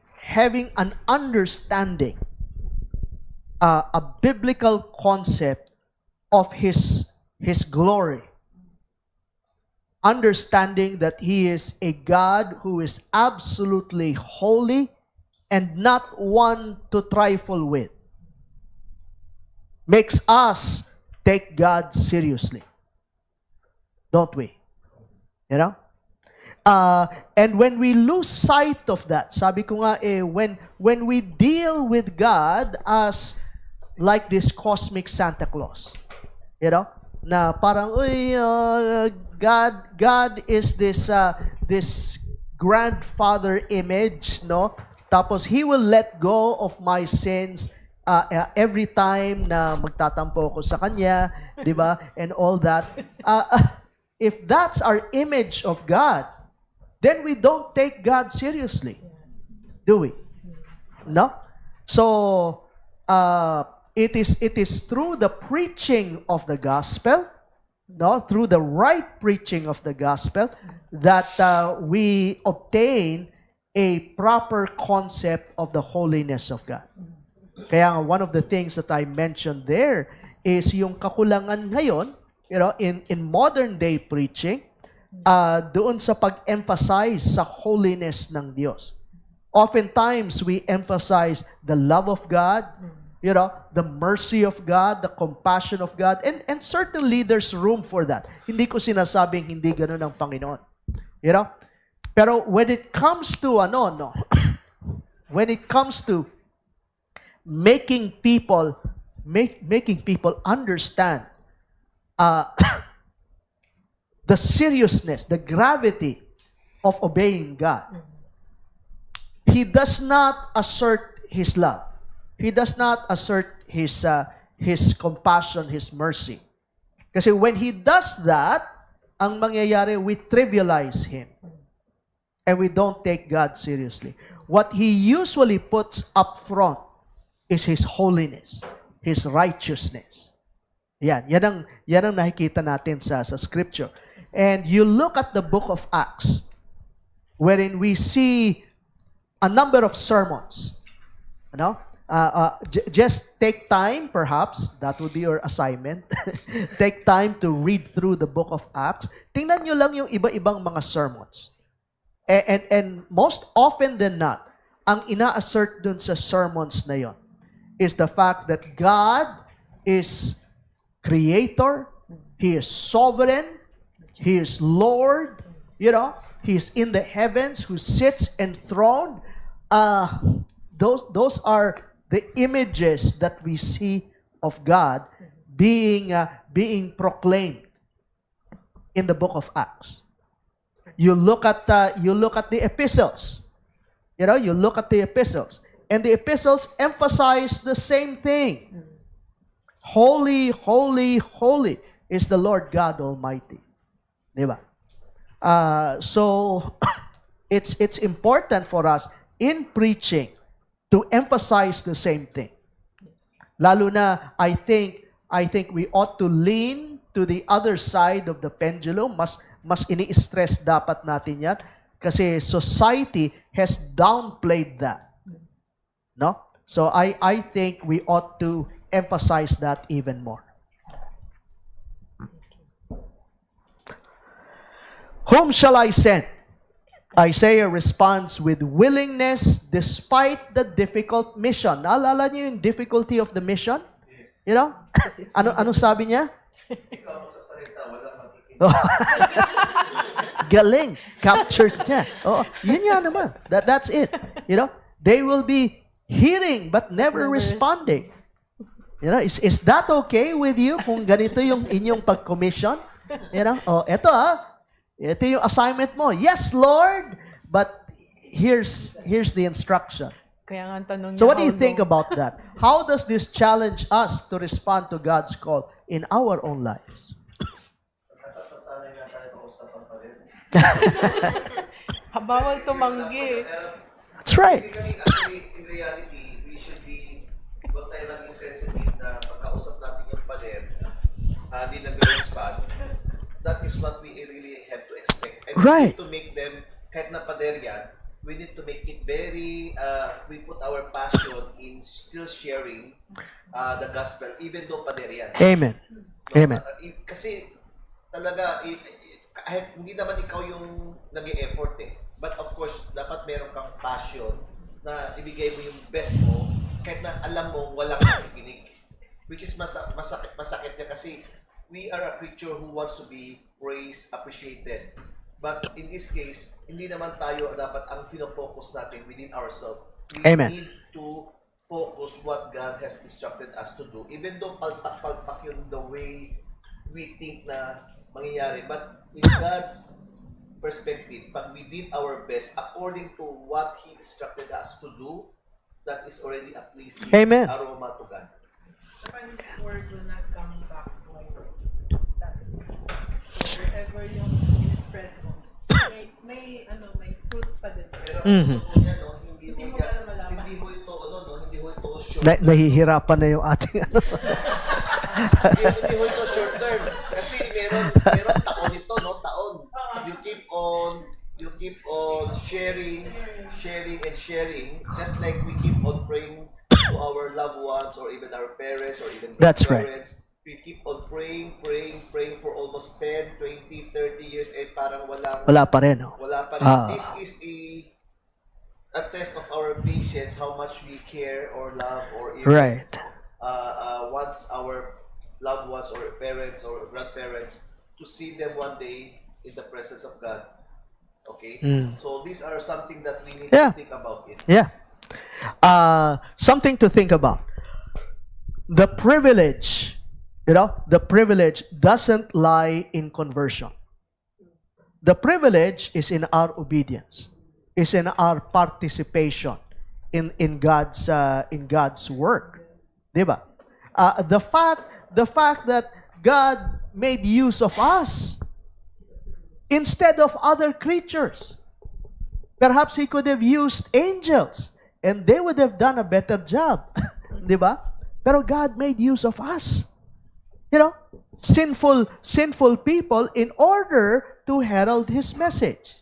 an understanding, a biblical concept of His glory, understanding that He is a God who is absolutely holy and not one to trifle with, makes us take God seriously. Don't we? And when we lose sight of that, sabi ko nga when we deal with God as like this cosmic Santa Claus, na parang God is this grandfather image, no? Tapos He will let go of my sins every time na magtatampo ko sa Kanya, di ba? And all that. If that's our image of God, then we don't take God seriously. Do we? No? So, it is through the preaching of the gospel, through the right preaching of the gospel, that we obtain a proper concept of the holiness of God. Kaya one of the things that I mentioned there is yung kakulangan ngayon, in modern day preaching, doon sa pag-emphasize sa holiness ng Diyos. Oftentimes, we emphasize the love of God, you know, the mercy of God, the compassion of God, and certainly there's room for that. Hindi ko sinasabing hindi ganun ang Panginoon. You know? Pero when it comes to when it comes to making people understand the seriousness, the gravity of obeying God, He does not assert His love. He does not assert His compassion, His mercy. Kasi when He does that, ang mangyayari, we trivialize Him. And we don't take God seriously. What He usually puts up front is His holiness, His righteousness. Yan ang nakikita natin sa Scripture. And you look at the book of Acts, wherein we see a number of sermons. Just take time, perhaps, that would be your assignment. Take time to read through the book of Acts. Tingnan nyo lang yung iba-ibang mga sermons. And most often than not, ang ina-assert dun sa sermons na yon is the fact that God is Creator, He is sovereign, He is Lord, you know, He is in the heavens, who sits enthroned. Those are the images that we see of God being proclaimed in the book of Acts. You look at the epistles. You know, you look at the epistles, and the epistles emphasize the same thing. Holy, holy, holy is the Lord God Almighty. Diba? So it's important for us in preaching to emphasize the same thing. Lalo na, I think we ought to lean to the other side of the pendulum. Mas ini-stress dapat natin yan kasi society has downplayed that. No? So I think we ought to emphasize that even more. Whom shall I send? Isaiah responds with willingness despite the difficult mission. Naalala niyo yung difficulty of the mission? You know? Ano sabi niya? Ikaw mo sa salita, walang makikinig. Galing. Captured niya. Oh, yun nga naman. That's it. You know? They will be hearing but never responding. You know, is that okay with you kung ganito yung inyong pag-commission? You know? Oh, ito ito yung assignment mo. Yes, Lord, but here's the instruction. Kaya nga ang tanong So niya, what do you how think long? about that? How does this challenge us to respond to God's call in our own lives? Natapasanay nga tayo kausapang pa rin. Bawal tumanggi. That's right. Basically, actually, in reality, we should be, huwag tayo maging sensitive na pagkausap natin yung pader, di nag-respond. That is what we really have to expect. And Right. we need to make them, kahit na pader yan, we need to make it very, we put our passion in still sharing the gospel, even though pader yan. Amen. Amen. Kasi talaga, kahit hindi naman ikaw yung nag-e-effort but of course, dapat meron kang passion na ibigay mo yung best mo kahit na alam mo walang nakikinig. Which is masakit niya kasi we are a creature who wants to be praised, appreciated. But in this case, hindi naman tayo dapat ang focus natin within ourselves. We Amen. need to focus what God has instructed us to do. Even though palpak yun the way we think na mangyayari. But in God's perspective, pag we did our best according to what He instructed us to do, that is already a pleasing Amen. aroma to God. Saka His word will not come back void. So wherever yung in-spread mo, may fruit pa din. Pero Mhm. totoo niya, no, hindi Hindi mo ho alam malaman. hindi ho ito short. Nahihirapan na yung ating Hindi ho ito short term. Kasi meron taon ito, no, taon. You keep on sharing and sharing, just like we keep on praying to our loved ones or even our parents or even That's right. grandparents. We keep on praying for almost 10, 20, 30 years and parang wala pa rin. wala pa rin. Ah. This is a test of our patience, how much we care or love or even Right. wants our loved ones or parents or grandparents to see them one day in the presence of God. Okay? So these are something that we need Yeah. to think about it. Yeah. Something to think about. The privilege, the privilege doesn't lie in conversion. The privilege is in our obedience, is in our participation in God's work, diba? The fact that God made use of us instead of other creatures. Perhaps He could have used angels and they would have done a better job, diba? Pero God made use of us. Sinful people in order to herald His message.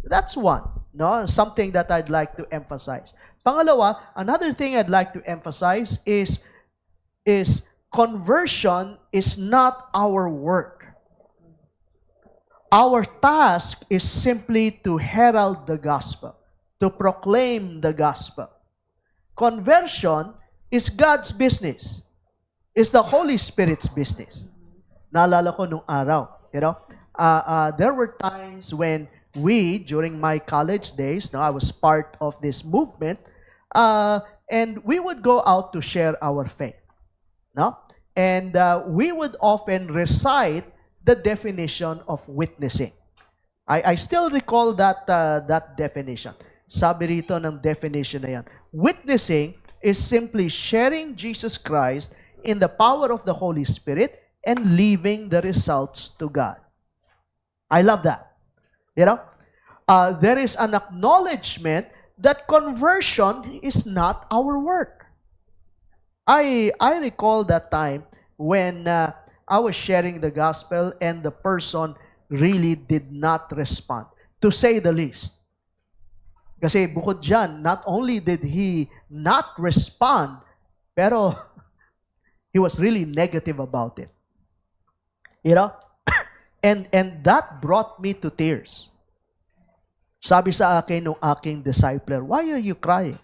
That's one, no? Something that I'd like to emphasize. Pangalawa, another thing I'd like to emphasize is conversion is not our work. Our task is simply to herald the gospel, to proclaim the gospel. Conversion is God's business. It's the Holy Spirit's business. Naalala ko nung araw, there were times when during my college days, I was part of this movement, and we would go out to share our faith. And we would often recite the definition of witnessing. I still recall that definition. Sabi rito ng definition na yan. Witnessing is simply sharing Jesus Christ in the power of the Holy Spirit and leaving the results to God. I love that. There is an acknowledgement that conversion is not our work. I recall that time when I was sharing the gospel and the person really did not respond, to say the least. Kasi bukod dyan, not only did he not respond, pero he was really negative about it. And that brought me to tears. Sabi sa akin nung aking discipler, "Why are you crying?"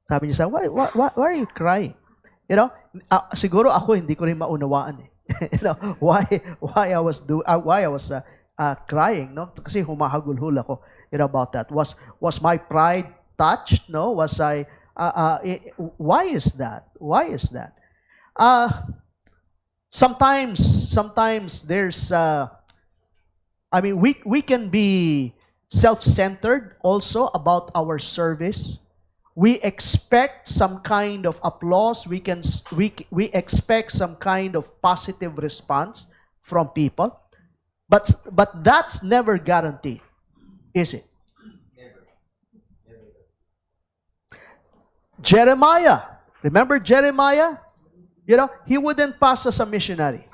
Sabi niya, why are you crying? Siguro ako hindi ko rin maunawaan eh. why I was crying, no? Kasi humahagulhul ako, about that. Was my pride touched? No? Was I why is that? Why is that? Sometimes there's we can be self-centered also about our service. We expect some kind of applause. We expect some kind of positive response from people. But that's never guaranteed, is it? Jeremiah. Remember Jeremiah? He wouldn't pass as a missionary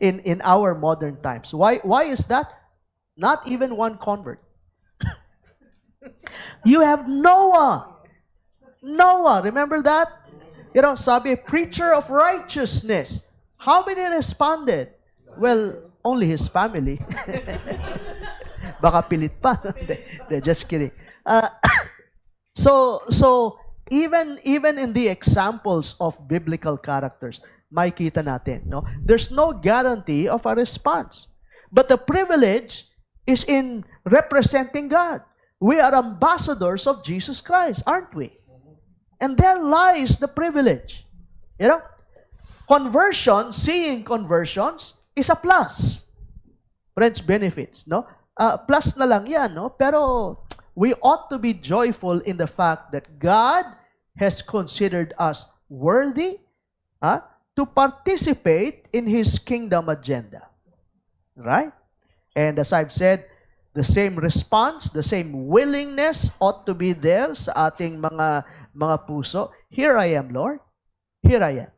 in our modern times. Why is that? Not even one convert. You have Noah. Noah, remember that? Sabi, preacher of righteousness. How many responded? Well, only his family. Baka pilit pa. Just kidding. So even in the examples of biblical characters, makita natin, no? There's no guarantee of a response. But the privilege is in representing God. We are ambassadors of Jesus Christ, aren't we? And there lies the privilege. Conversion, seeing conversions, is a plus. Friends, benefits, no? Plus na lang yan, no? Pero we ought to be joyful in the fact that God has considered us worthy to participate in His kingdom agenda. Right? And as I've said, the same response, the same willingness ought to be there sa ating mga puso. Here I am, Lord. Here I am.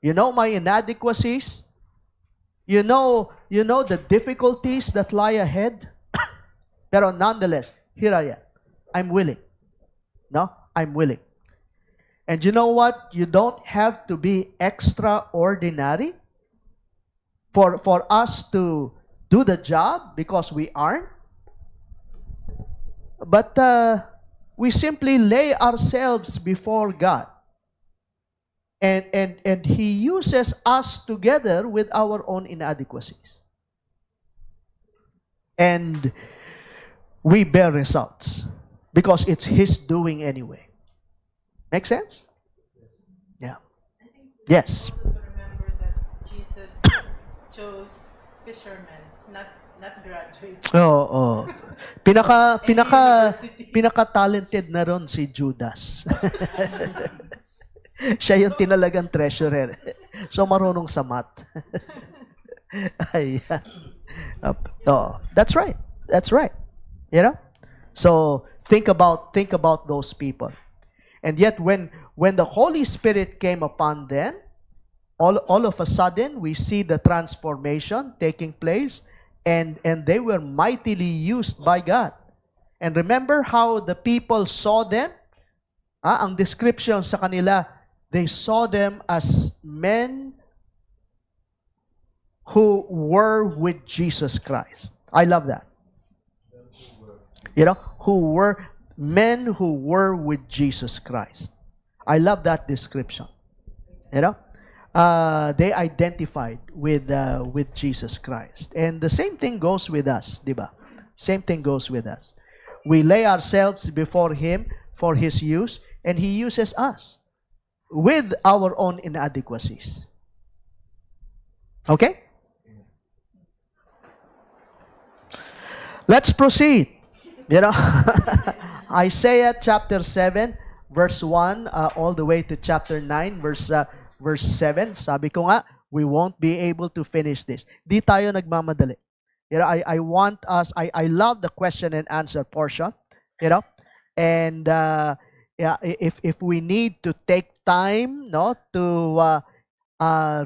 You know my inadequacies. You know the difficulties that lie ahead. Pero nonetheless, here I am. I'm willing. No? I'm willing. And you know what? You don't have to be extraordinary for us to do the job, because we aren't. But we simply lay ourselves before God And He uses us together with our own inadequacies. And we bear results because it's His doing anyway. Make sense? Yeah. I think Yes. also to remember that Jesus chose fishermen, not graduates. Oo. Pinaka-talented na ron si Judas. Siya yung tinalagang treasurer. So marunong sa math. Ayan. Oh, that's right. That's right. You know? So think about those people. And yet when the Holy Spirit came upon them, all of a sudden we see the transformation taking place, and they were mightily used by God. And remember how the people saw them? Ang description sa kanila, they saw them as men who were with Jesus Christ. I love that. You know, who were men who were with Jesus Christ. I love that description. You know, they identified with Jesus Christ, and the same thing goes with us, diba? Same thing goes with us. We lay ourselves before Him for His use, and He uses us with our own inadequacies. Okay? Let's proceed. You know, Isaiah chapter 7, verse 1, all the way to chapter 9, verse 7. Sabi ko nga, we won't be able to finish this. Di tayo nagmamadali. You know, I want us, I love the question and answer portion, you know, and yeah, if we need to take time, no, to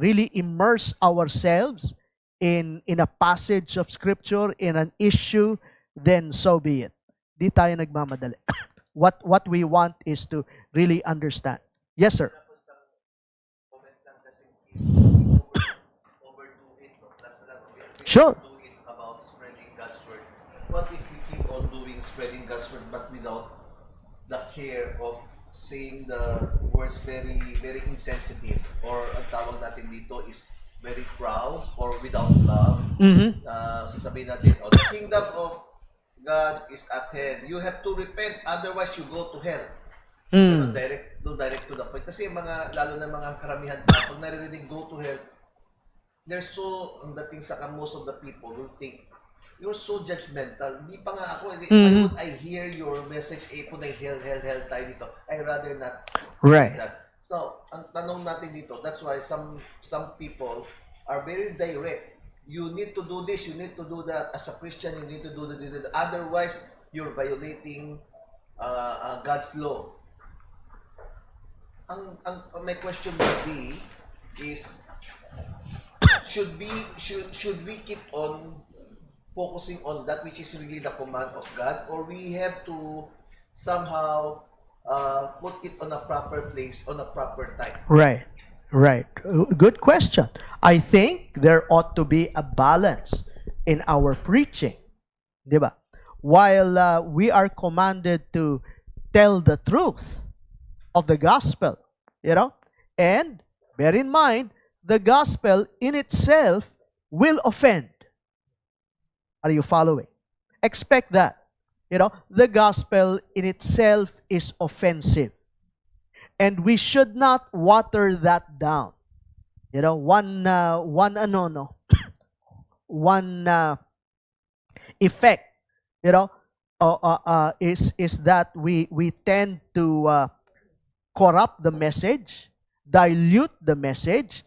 really immerse ourselves in a passage of scripture, in an issue, then so be it. Di tayo nagmamadali. What we want is to really understand. Yes, sir. Sure. Doing about spreading God's word. What if we keep on doing spreading God's word but without the care of saying the words very very insensitive, or ang tawag natin dito is very proud or without love? Mm-hmm. Sasabihin natin, oh, the kingdom of God is at hand. You have to repent, otherwise you go to hell. Mm. Direct to the point. Kasi mga, lalo na mga karamihan pa, pag naririnig go to hell, they're so, ang dating sa most of the people will think, you're so judgmental. Hindi pa nga ako, why would I hear your message, kung na hell tayo dito. I rather not Right. that. So, ang tanong natin dito, that's why some people are very direct. You need to do this, you need to do that. As a Christian, you need to do that. Otherwise, you're violating God's law. My question would be is, should we keep on focusing on that which is really the command of God, or we have to somehow put it on a proper place, on a proper time? Right. Good question. I think there ought to be a balance in our preaching. Diba? While we are commanded to tell the truth of the gospel, you know, and bear in mind, the gospel in itself will offend. Are you following? Expect that. You know, the gospel in itself is offensive. And we should not water that down. You know, one effect, you know, is that we tend to corrupt the message, dilute the message,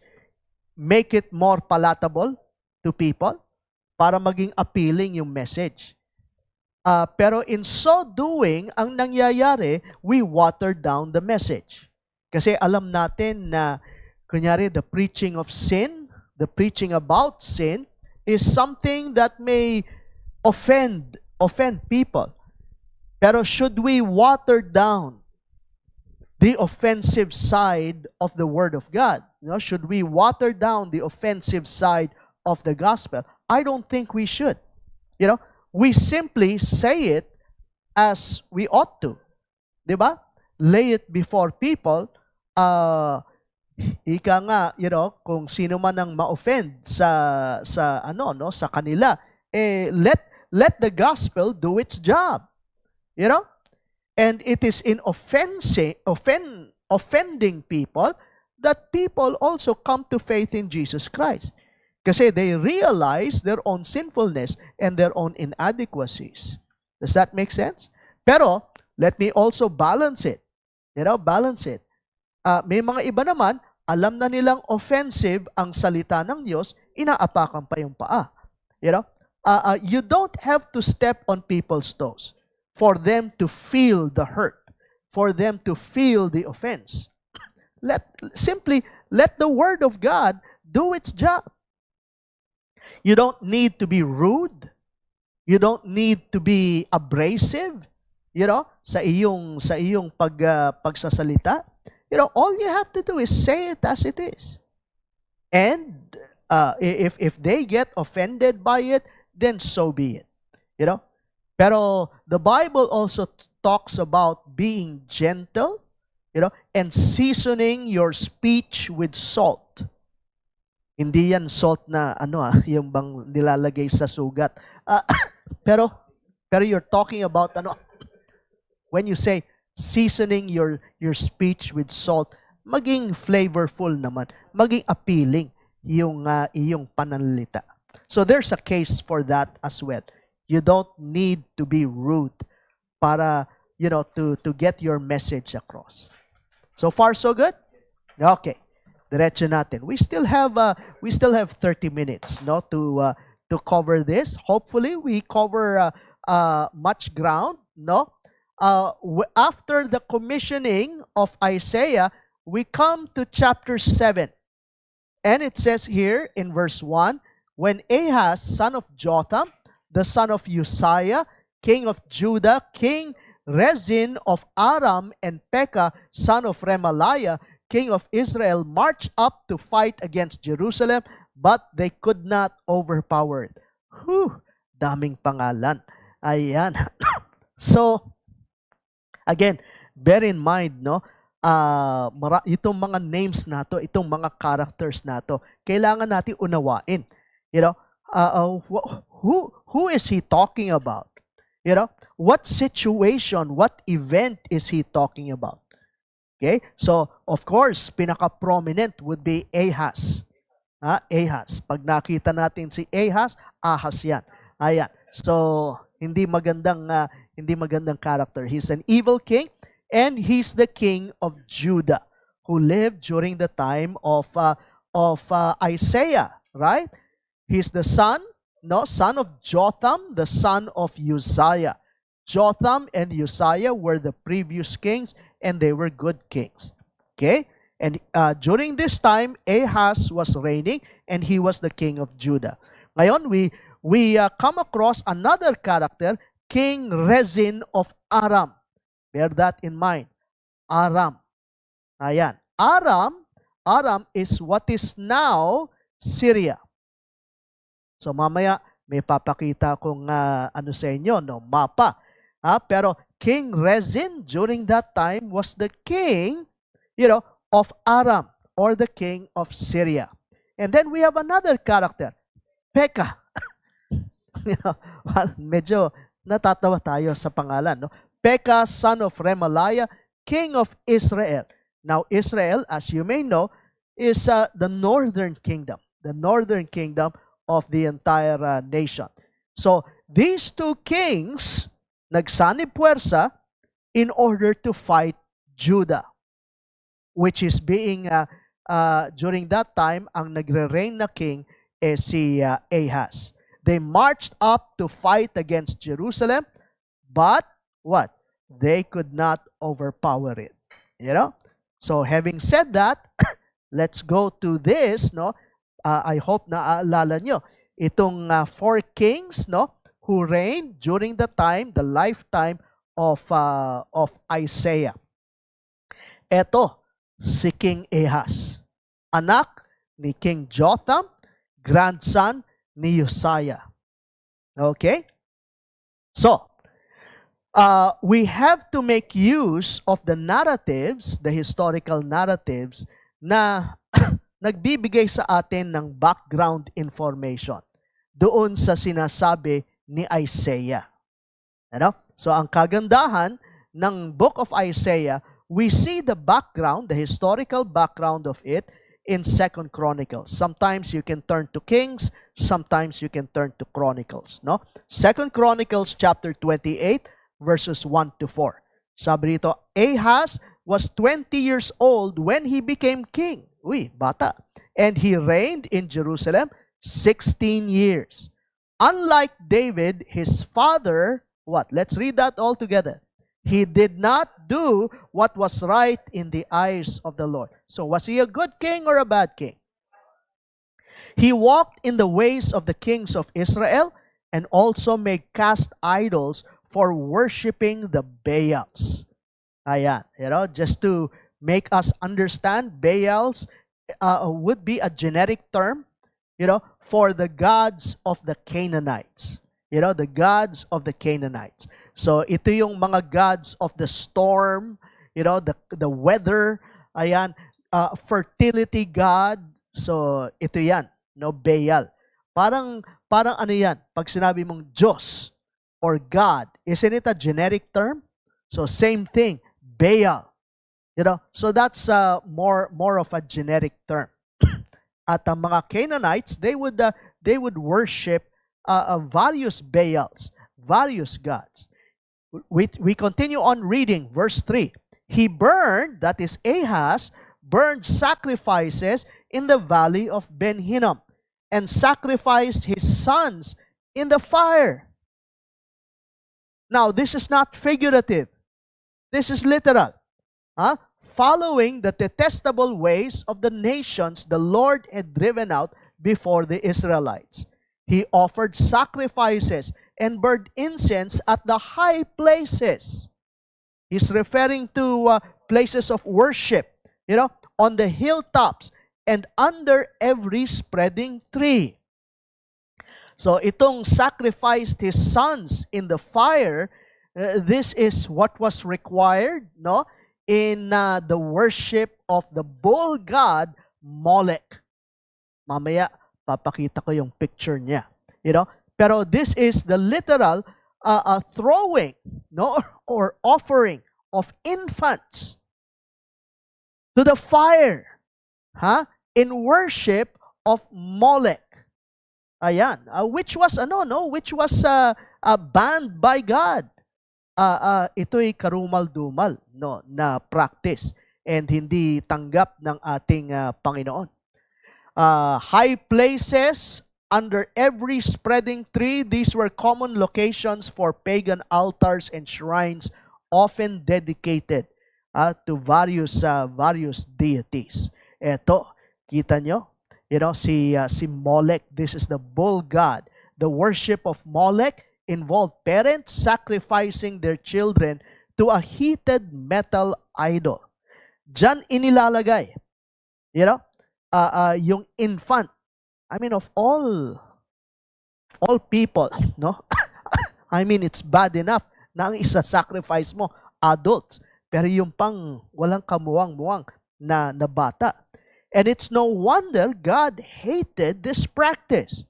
make it more palatable to people para maging appealing yung message. Pero in so doing, ang nangyayari, we water down the message. Kasi alam natin na, kunyari, the preaching of sin, the preaching about sin, is something that may offend people. Pero should we water down the offensive side of the Word of God? You know, should we water down the offensive side of the gospel? I don't think we should. You know, we simply say it as we ought to. Diba? Lay it before people Ika nga, kung sino man ang ma-offend sa kanila, let the gospel do its job. And it is in offending people that people also come to faith in Jesus Christ. Kasi they realize their own sinfulness and their own inadequacies. Does that make sense? Pero, let me also balance it. Balance it. May mga iba naman, alam na nilang offensive ang salita ng Diyos, inaapakan pa yung paa. You don't have to step on people's toes for them to feel the hurt, for them to feel the offense. Simply let the Word of God do its job. You don't need to be rude. You don't need to be abrasive, sa iyong pagsasalita. All you have to do is say it as it is. And if they get offended by it, then so be it. Pero the Bible also talks about being gentle, and seasoning your speech with salt. Hindi yan salt na yung bang nilalagay sa sugat. Pero you're talking about when you say seasoning your speech with salt, maging flavorful naman, maging appealing yung iyong pananalita. So there's a case for that as well. You don't need to be rude para to get your message across. So far so good? Okay. Diretso natin. We still have 30 minutes to cover this. Hopefully we cover much ground, after the commissioning of Isaiah, we come to chapter 7. And it says here in verse 1, when Ahaz, son of Jotham, the son of Uzziah, king of Judah, King Rezin of Aram, and Pekah, son of Remaliah, king of Israel, marched up to fight against Jerusalem, but they could not overpower it. Daming pangalan. Ayan. So, again, bear in mind, itong mga names nato, itong mga characters nato, kailangan natin unawain. Who is he talking about? What situation, what event is he talking about? Okay? So, of course, pinaka-prominent would be Ahaz. Ahaz. Pag nakita natin si Ahaz, Ahaz yan. Ayan. So, hindi magandang character. He's an evil king, and he's the king of Judah who lived during the time of Isaiah, right? He's the son of Jotham, the son of Uzziah. Jotham and Uzziah were the previous kings, and they were good kings. Okay? And during this time, Ahaz was reigning, and he was the king of Judah. Ngayon, we come across another character, King Rezin of Aram. Bear that in mind. Aram. Ayan. Aram is what is now Syria. So mamaya may papakita kong sa inyo, mapa. Pero King Rezin during that time was the king, of Aram, or the king of Syria. And then we have another character, Pekah. Medyo natatawa tayo sa pangalan, Pekah, son of Remaliah, king of Israel. Now, Israel, as you may know, is the northern kingdom of the entire nation. So, these two kings nagsanib puwersa in order to fight Judah, which is being, during that time, ang nagre-reign na king si Ahaz. They marched up to fight against Jerusalem, but what? They could not overpower it. So having said that, let's go to this, I hope naaalala nyo, itong 4 kings, who reigned during the lifetime of Isaiah. Eto, si King Ahaz, anak ni King Jotham, grandson ni Uzziah. Okay? So, we have to make use of the narratives, the historical narratives na nagbibigay sa atin ng background information doon sa sinasabi ni Isaiah. Ano? So ang kagandahan ng Book of Isaiah, we see the background, the historical background of it in 2 Chronicles. Sometimes you can turn to Kings, sometimes you can turn to Chronicles, no? 2 Chronicles chapter 28 verses 1 to 4. Sabi rito, Ahaz was 20 years old when he became king. Uy, bata. And he reigned in Jerusalem 16 years. Unlike David, his father, what? Let's read that all together. He did not do what was right in the eyes of the Lord. So was he a good king or a bad king? He walked in the ways of the kings of Israel and also made cast idols for worshiping the Baals. Ayan, just to make us understand, Baals would be a generic term, for the gods of the Canaanites. The gods of the Canaanites. So ito yung mga gods of the storm, the weather, ayan, fertility god. So ito yan, Baal. Parang ano yan, pag sinabi mong Diyos or God, isn't it a generic term? So same thing, Baal. So that's more of a generic term. At ang mga Canaanites, they would worship various Baals, various gods. We continue on reading verse 3. He burned, that is Ahaz, burned sacrifices in the valley of Ben Hinnom and sacrificed his sons in the fire. Now, this is not figurative. This is literal. Following the detestable ways of the nations the Lord had driven out before the Israelites. He offered sacrifices and burned incense at the high places. He's referring to places of worship, on the hilltops and under every spreading tree. So itong sacrificed his sons in the fire, this is what was required, in the worship of the bull god Molech. Mamaya papakita ko yung picture niya. Pero this is the literal throwing, or offering of infants to the fire, in worship of Molech. Ayan, which was banned by God. Ito'y karumal-dumal, na practice and hindi tanggap ng ating Panginoon. High places under every spreading tree, these were common locations for pagan altars and shrines often dedicated to various deities. Eto, kita nyo? Si Molech, this is the bull god. The worship of Molech involved parents sacrificing their children to a heated metal idol. Diyan inilalagay, yung infant. I mean, of all people, it's bad enough na ang isa-sacrifice mo, adults. Pero yung pang walang kamuwang-muwang na bata. And it's no wonder God hated this practice.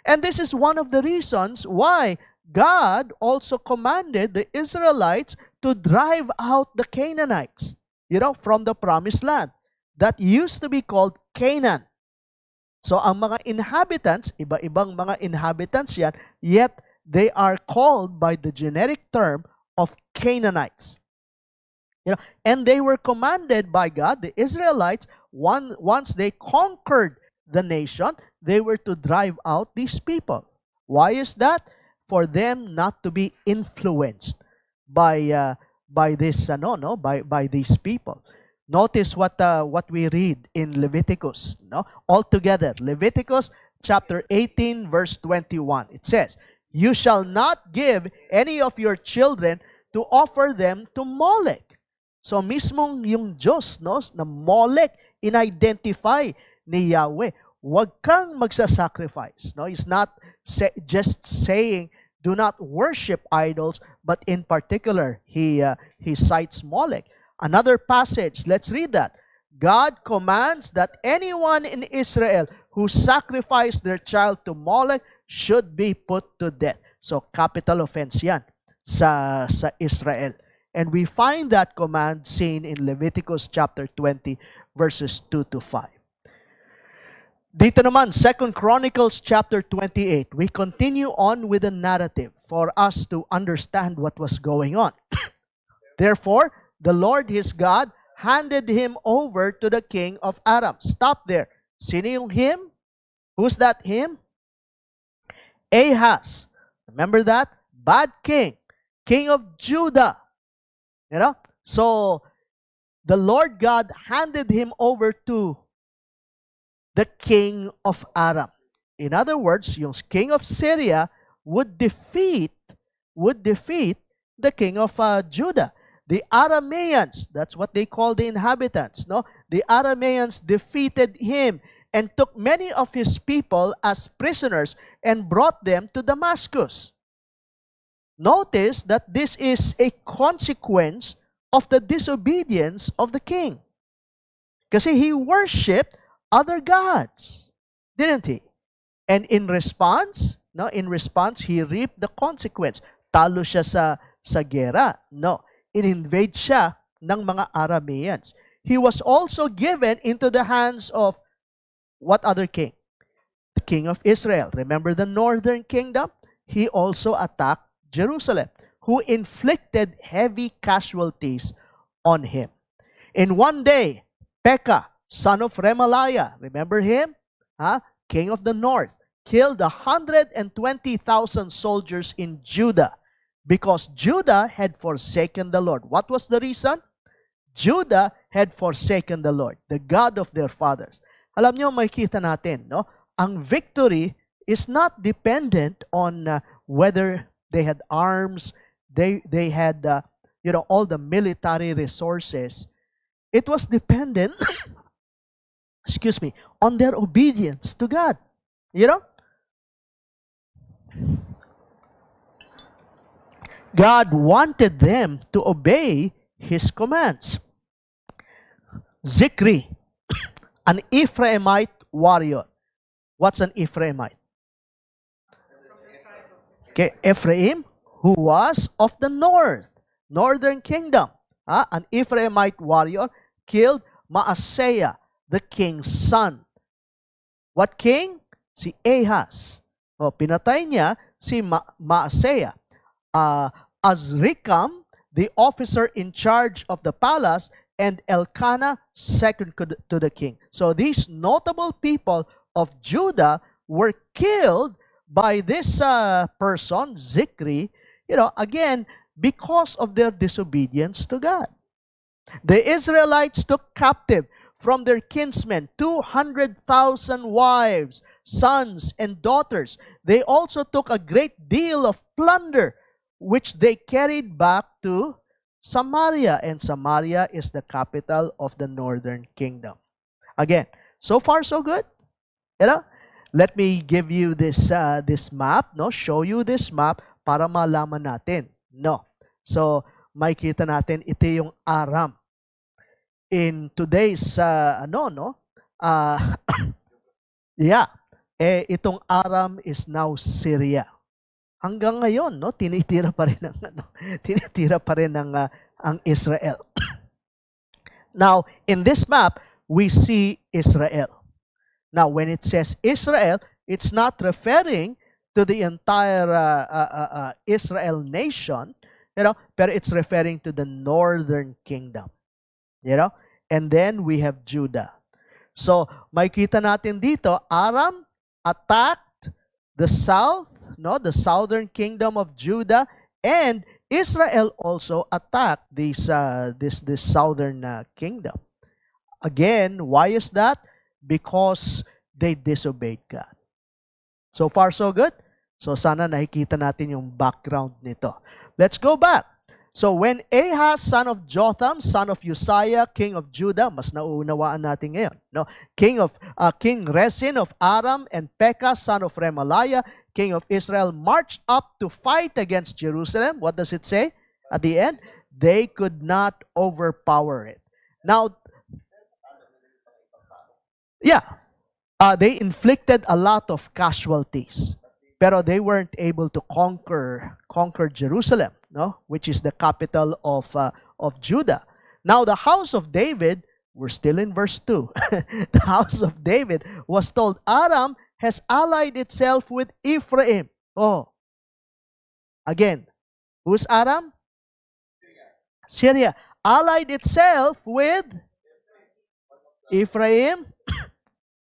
And this is one of the reasons why God also commanded the Israelites to drive out the Canaanites, from the promised land. That used to be called Canaan. So ang mga inhabitants, iba-ibang mga inhabitants yan, yet they are called by the generic term of Canaanites. And they were commanded by God, the Israelites, once they conquered the nation, they were to drive out these people. Why is that? For them not to be influenced by this by these people. Notice what we read in Leviticus, all together. Leviticus chapter 18 verse 21. It says, "You shall not give any of your children to offer them to Molech." So mismong yung Diyos, na Molech in-identify ni Yahweh. Huwag kang magsasacrifice. He's not just saying do not worship idols, but in particular he cites Molech. Another passage, let's read that. God commands that anyone in Israel who sacrificed their child to Molech should be put to death. So, capital offense yan sa Israel. And we find that command seen in Leviticus chapter 20, verses 2 to 5. Dito naman, 2 Chronicles chapter 28, we continue on with the narrative for us to understand what was going on. Therefore, the Lord his God handed him over to the king of Aram. Stop there. Sino yung him? Who's that him? Ahaz. Remember that? Bad king. King of Judah. You know? So, the Lord God handed him over to the king of Aram. In other words, yung king of Syria would defeat the king of Judah. The Arameans, that's what they call the inhabitants, no? The Arameans defeated him and took many of his people as prisoners and brought them to Damascus. Notice that this is a consequence of the disobedience of the king. Kasi he worshipped other gods, didn't he? And in response, he reaped the consequence. Talo siya sa gera. No, in-invade siya ng mga Arameans. He was also given into the hands of what other king? The king of Israel. Remember the northern kingdom? He also attacked Jerusalem, who inflicted heavy casualties on him. In one day, Pekah, son of Remaliah, remember him? King of the north, killed 120,000 soldiers in Judah because Judah had forsaken the Lord. What was the reason? Judah had forsaken the Lord, the God of their fathers. Alam niyo, makikita natin, no? Ang victory is not dependent on whether they had arms, they had all the military resources. It was dependent on their obedience to God. You know? God wanted them to obey his commands. Zikri, an Ephraimite warrior. What's an Ephraimite? Okay, Ephraim, who was of the northern kingdom. An Ephraimite warrior killed Maaseiah, the king's son. What king? Si Ahaz. Pinatay niya si Maaseiah. Azrikam, the officer in charge of the palace, and Elkanah, second to the king. So these notable people of Judah were killed by this person, Zikri, again, because of their disobedience to God. The Israelites took captive from their kinsmen 200,000 wives, sons, and daughters. They also took a great deal of plunder, which they carried back to Samaria, and Samaria is the capital of the northern kingdom. Again, so far so good. Let me give you this map, no? Show you this map para malaman natin. No. So, makikita natin ito yung Aram. In today's itong Aram is now Syria. Hanggang ngayon, no, tinitira pa rin ng ang Israel. Now, in this map, we see Israel. Now, when it says Israel, it's not referring to the entire Israel nation, but it's referring to the northern kingdom. And then we have Judah. So, makita natin dito, Aram attacked the south, the southern kingdom of Judah, and Israel also attacked this southern kingdom. Again, why is that? Because they disobeyed God. So far, so good? So sana nakikita natin yung background nito. Let's go back. So when Ahaz, son of Jotham, son of Uzziah, king of Judah, mas nauunawaan natin ngayon, no? King Rezin of Aram, and Pekah, son of Remaliah, king of Israel, marched up to fight against Jerusalem. What does it say at the end? They could not overpower it. Now, Yeah, they inflicted a lot of casualties, pero they weren't able to conquer Jerusalem, no, which is the capital of Judah. Now the house of David, we're still in verse 2. The house of David was told, Aram has allied itself with Ephraim. Oh, again, who's Aram? Syria. Allied itself with Ephraim.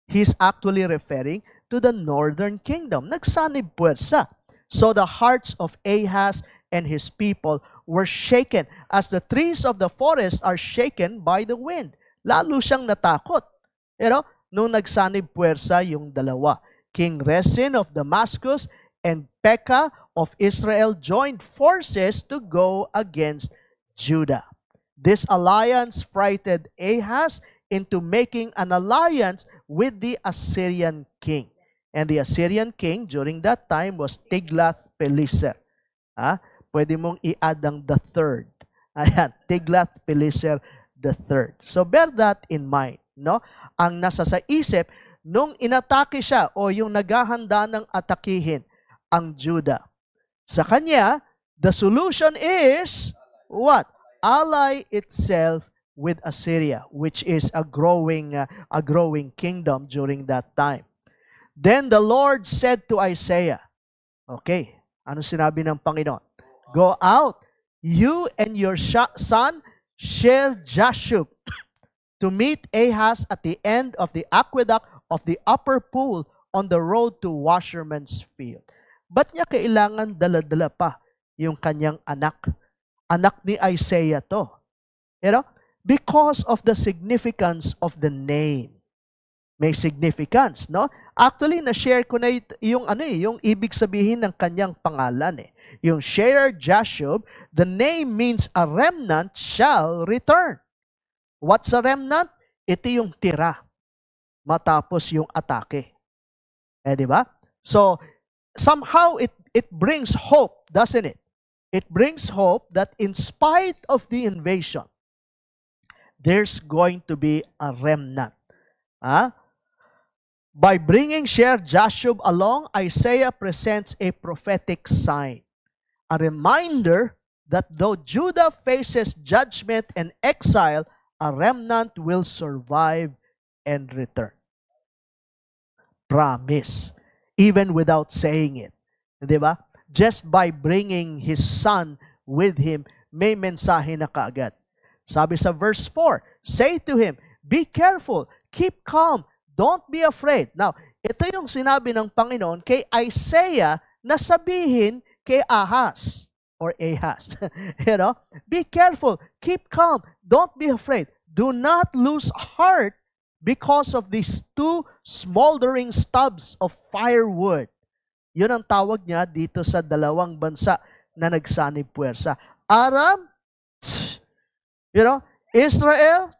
He's actually referring to the northern kingdom. Nagsanib puwersa. So the hearts of Ahaz and his people were shaken as the trees of the forest are shaken by the wind. Lalo siyang natakot. Pero nung nagsanib puwersa yung dalawa, King Rezin of Damascus and Pekah of Israel joined forces to go against Judah. This alliance frightened Ahaz into making an alliance with the Assyrian king. And the Assyrian king during that time was Tiglath-Pileser. Pwede mong i-add ang the third. Ayan, Tiglath-Pileser the third. So bear that in mind. No? Ang nasa sa isip, nung inatake siya o yung naghahanda ng atakihin ang Judah. Sa kanya, the solution is what? Ally itself with Assyria, which is a growing kingdom during that time. Then the Lord said to Isaiah, okay, ano sinabi ng Panginoon? Go out, you and your son, Shear-Jashub, to meet Ahaz at the end of the aqueduct of the upper pool on the road to Washerman's Field. Ba't niya kailangan dala-dala pa yung kanyang anak? Anak ni Isaiah to. You know? Because of the significance of the name. May significance, no? Actually, na-share ko na yung yung ibig sabihin ng kanyang pangalan eh. Yung Shear-Jashub, the name means a remnant shall return. What's a remnant? Ito yung tira matapos yung atake. Di ba? So, somehow it brings hope, doesn't it? It brings hope that in spite of the invasion, there's going to be a remnant. By bringing Shear-Jashub along, Isaiah presents a prophetic sign, a reminder that though Judah faces judgment and exile, a remnant will survive and return. Promise, even without saying it. Diba? Just by bringing his son with him, may mensahe na kaagad. Sabi sa verse 4, say to him, be careful, keep calm, don't be afraid. Now, ito yung sinabi ng Panginoon kay Isaiah na sabihin kay Ahaz or Ahaz. You know, be careful, keep calm, don't be afraid. Do not lose heart because of these two smoldering stubs of firewood. Yun ang tawag niya dito sa dalawang bansa na nagsanib puwersa. Aram, you know, Israel,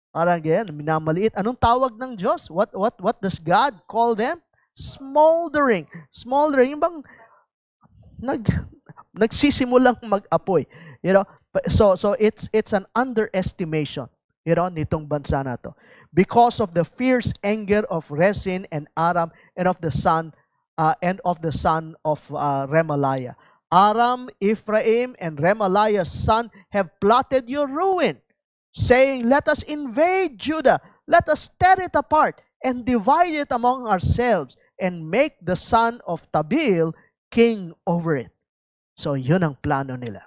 parang ganyan, minamaliit. Anong tawag ng Diyos? What does God call them? Smoldering. Smoldering, yung bang nagsisimulang mag-apoy. You know, so it's an underestimation, you know, nitong bansa na to. Because of the fierce anger of Rezin and Aram and of the son of Remaliah. Aram, Ephraim, and Remaliah's son have plotted your ruin, saying, let us invade Judah, let us tear it apart, and divide it among ourselves, and make the son of Tabeel king over it. So, yun ang plano nila.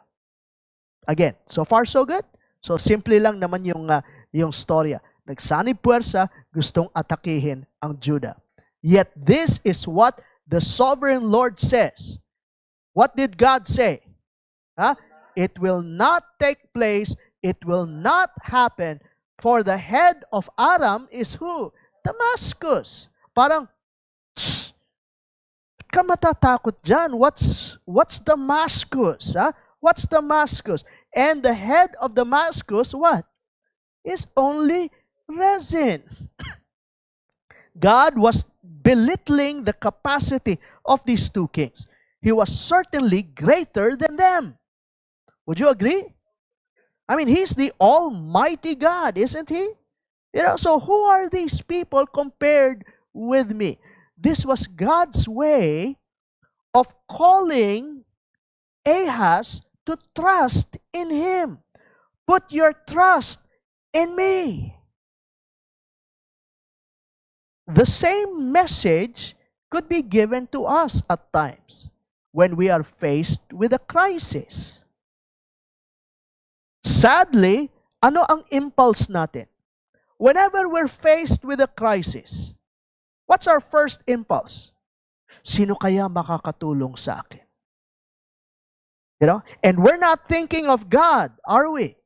Again, so far so good? So, simple lang naman yung storya. Nagsanib puwersa, gustong atakihin ang Judah. Yet this is what the sovereign Lord says. What did God say? It will not take place, it will not happen, for the head of Aram is who? Damascus. Parang, ka matatakot dyan. What's Damascus? What's Damascus? And the head of Damascus, what? Is only Rezin. God was belittling the capacity of these two kings. He was certainly greater than them. Would you agree? I mean, He's the Almighty God, isn't He? So who are these people compared with me? This was God's way of calling Ahaz to trust in him. Put your trust in me. The same message could be given to us at times when we are faced with a crisis. Sadly, ano ang impulse natin? Whenever we're faced with a crisis, what's our first impulse? Sino kaya makakatulong sa akin? And we're not thinking of God, are we?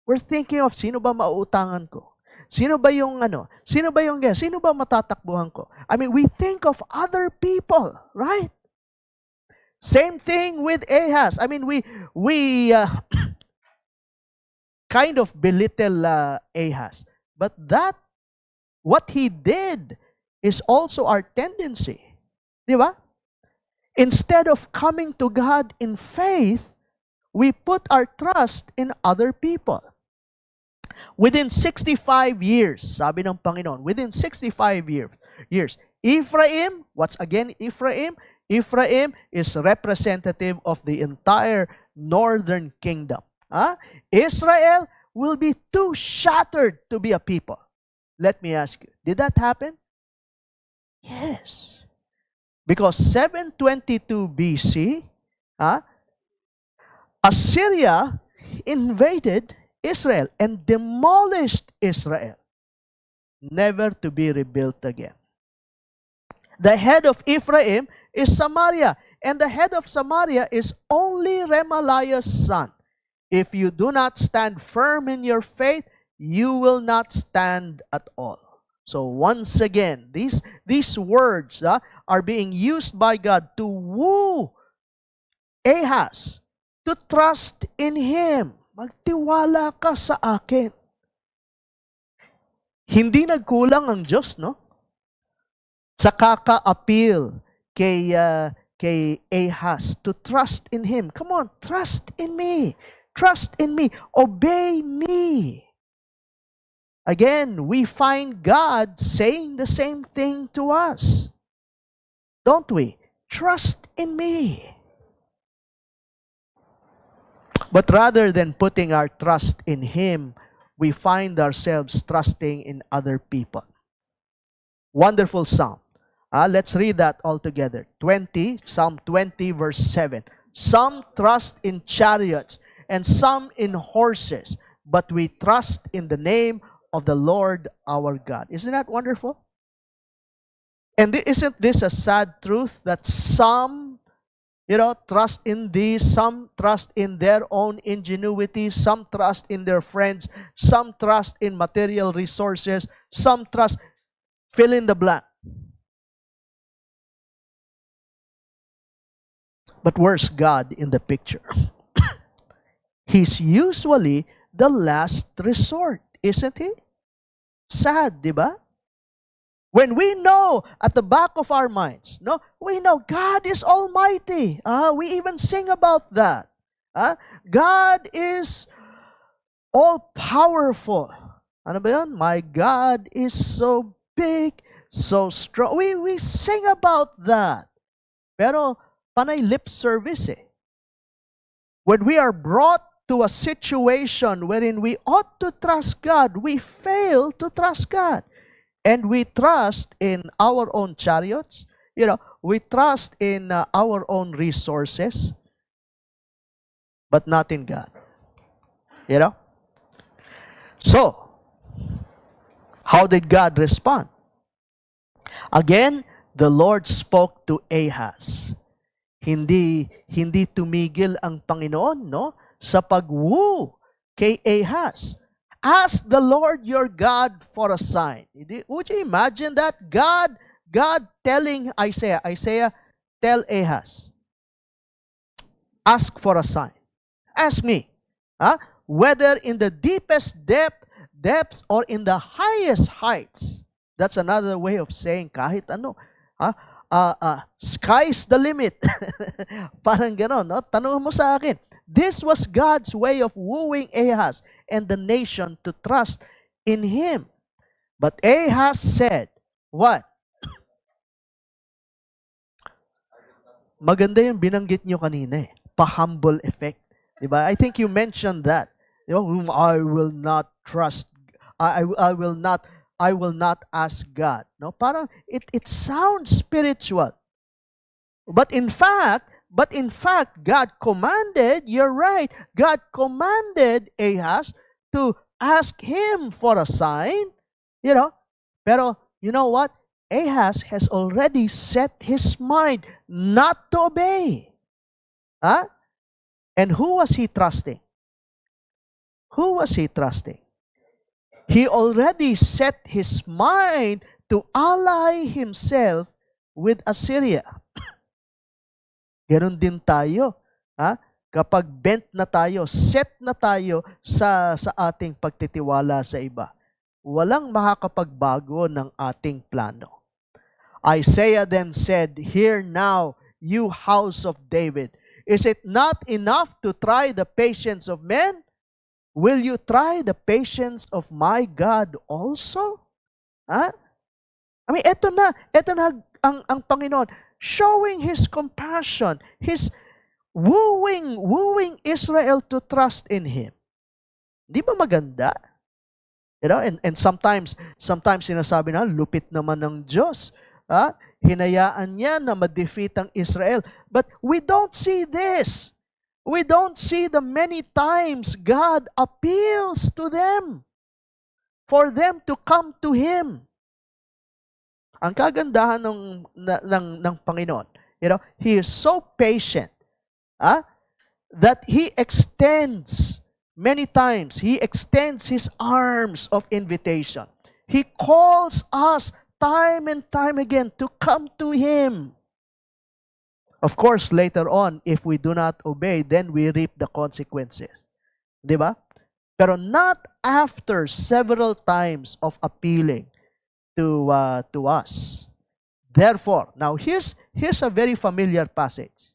We're thinking of sino ba mauutangan ko? Sino ba yung Sino ba yung guest? Sino ba matatakbuhan ko? I mean, we think of other people, right? Same thing with Ahaz. I mean, we kind of belittle Ahaz. But what he did is also our tendency. Di ba? Instead of coming to God in faith, we put our trust in other people. Within 65 years, sabi ng Panginoon, within 65 years, Ephraim, what's again Ephraim? Ephraim is representative of the entire northern kingdom. Israel will be too shattered to be a people. Let me ask you, did that happen? Yes. Because 722 BC, Assyria invaded Israel and demolished Israel, never to be rebuilt again. The head of Ephraim is Samaria, and the head of Samaria is only Remaliah's son. If you do not stand firm in your faith, you will not stand at all. So once again, these words are being used by God to woo Ahaz to trust in Him. Magtiwala ka sa akin. Hindi nagkulang ang Diyos, no? Sa kaka-appeal kay Ahaz to trust in Him. Come on, trust in me. Trust in me. Obey me. Again, we find God saying the same thing to us. Don't we? Trust in me. But rather than putting our trust in Him, we find ourselves trusting in other people. Wonderful psalm. Let's read that all together. Psalm 20, verse 7. Some trust in chariots and some in horses, but we trust in the name of the Lord our God. Isn't that wonderful? And isn't this a sad truth that some trust in these, some trust in their own ingenuity, some trust in their friends, some trust in material resources, some trust, fill in the blank. But where's God in the picture? He's usually the last resort, isn't He? Sad, di ba? When we know at the back of our minds, we know God is almighty. We even sing about that. God is all-powerful. Ano ba yun? My God is so big, so strong. We sing about that. Pero panay lip service eh. When we are brought to a situation wherein we ought to trust God, we fail to trust God. And we trust in our own chariots. We trust in our own resources, but not in God. So, how did God respond? Again, the Lord spoke to Ahaz. Hindi tumigil ang Panginoon, sa pag-woo kay Ahaz. Ask the Lord your God for a sign. Would you imagine that? God telling Isaiah, tell Ahaz, ask for a sign. Ask me, whether in the deepest depths or in the highest heights. That's another way of saying kahit ano. Sky's the limit. Parang gano'n, tanong mo sa akin. This was God's way of wooing Ahaz and the nation to trust in Him. But Ahaz said, what? Maganda yung binanggit nyo kanina eh. Pa-humble effect. Diba? I think you mentioned that. Whom I will not trust. I will not ask God. No? Parang it sounds spiritual. But in fact, God commanded, you're right, God commanded Ahaz to ask him for a sign. Pero you know what? Ahaz has already set his mind not to obey. Huh? And who was he trusting? Who was he trusting? He already set his mind to ally himself with Assyria. Ganon din tayo. Ha? Kapag bent na tayo, set na tayo sa ating pagtitiwala sa iba, walang makakapagbago ng ating plano. Isaiah then said, "Hear now, you house of David. Is it not enough to try the patience of men? Will you try the patience of my God also?" Ha? I mean, eto na ang Panginoon showing His compassion, His wooing Israel to trust in Him. Di ba maganda? And sometimes sinasabi na, lupit naman ng Diyos. Hinayaan niya na ma-defeat ang Israel. But we don't see this. We don't see the many times God appeals to them for them to come to Him. Ang kagandahan ng Panginoon, He is so patient that He extends many times, He extends His arms of invitation. He calls us time and time again to come to Him. Of course, later on, if we do not obey, then we reap the consequences. Di ba? Pero not after several times of appealing to us. Therefore, now here's a very familiar passage.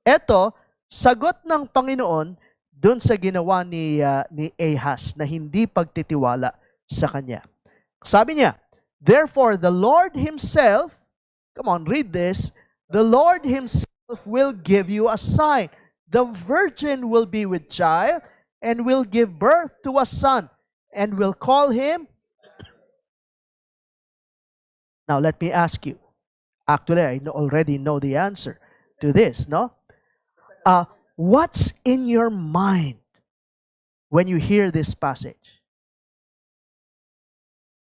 Ito, sagot ng Panginoon dun sa ginawa ni Ahaz na hindi pagtitiwala sa kanya. Sabi niya, "Therefore the Lord Himself," come on, read this, "the Lord Himself will give you a sign. The virgin will be with child and will give birth to a son and will call him." Now, let me ask you. Actually, I already know the answer to this, no? What's in your mind when you hear this passage?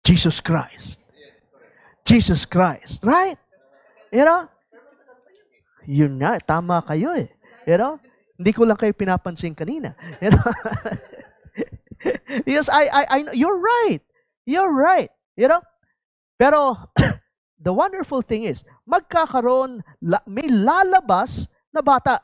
Jesus Christ. Jesus Christ, right? Yun nga, tama kayo eh. Hindi ko lang kayo pinapansin kanina. Because I you're right. You're right. Pero the wonderful thing is, may lalabas na bata.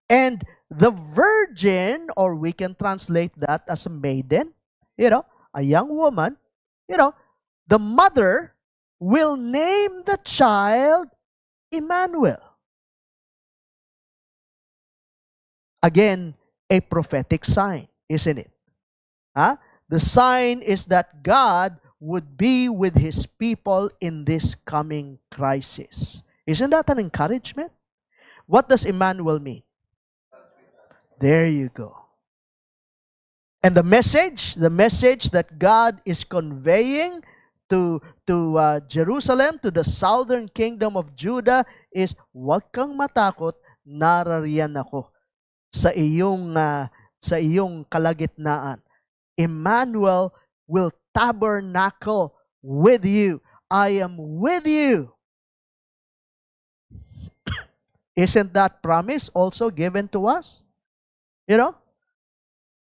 And the virgin, or we can translate that as a maiden, a young woman, the mother will name the child Emmanuel. Again, a prophetic sign, isn't it? The sign is that God would be with His people in this coming crisis. Isn't that an encouragement? What does Emmanuel mean? There you go. And the message that God is conveying to Jerusalem, to the southern kingdom of Judah, is, huwag kang matakot, narariyan ako sa iyong kalagitnaan. Emmanuel will tabernacle with you. I am with you. Isn't that promise also given to us?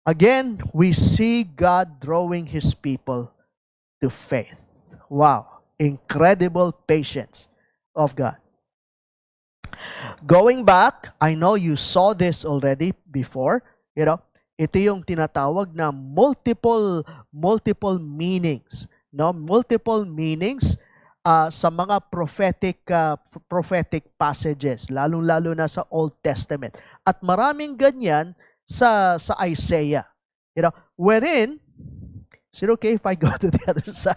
Again, we see God drawing His people to faith. Wow, incredible patience of God. Going back, I know you saw this already before, ito yung tinatawag na multiple meanings, multiple meanings sa mga prophetic passages, lalong-lalo na sa Old Testament. At maraming ganyan sa Isaiah. Wherein, is it okay if I go to the other side?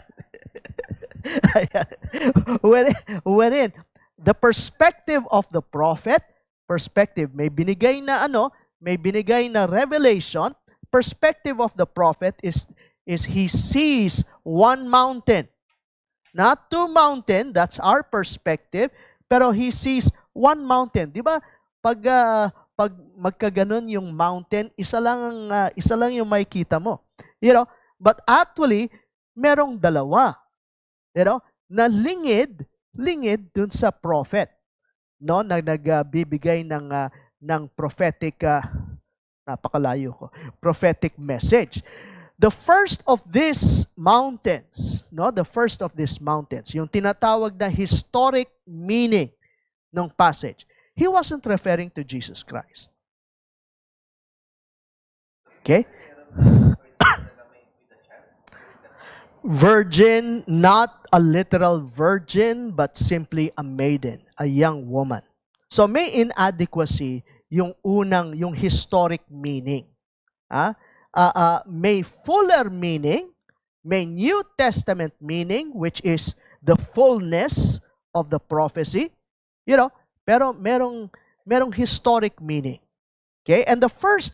Wherein, the perspective of the prophet, may binigay na revelation. Perspective of the prophet is he sees one mountain. Not two mountain, that's our perspective, pero he sees one mountain. Di ba? Pag magkaganon yung mountain, isa lang yung makikita mo. But actually, merong dalawa. Na lingid dun sa prophet. No, nagbibigay ng prophetic napakalayo ko. Prophetic message. The first of these mountains, yung tinatawag na historic meaning ng passage, he wasn't referring to Jesus Christ. Okay? Virgin, not a literal virgin, but simply a maiden, a young woman. So may inadequacy yung historic meaning. May fuller meaning, may New Testament meaning, which is the fullness of the prophecy, pero merong historic meaning. Okay? And the first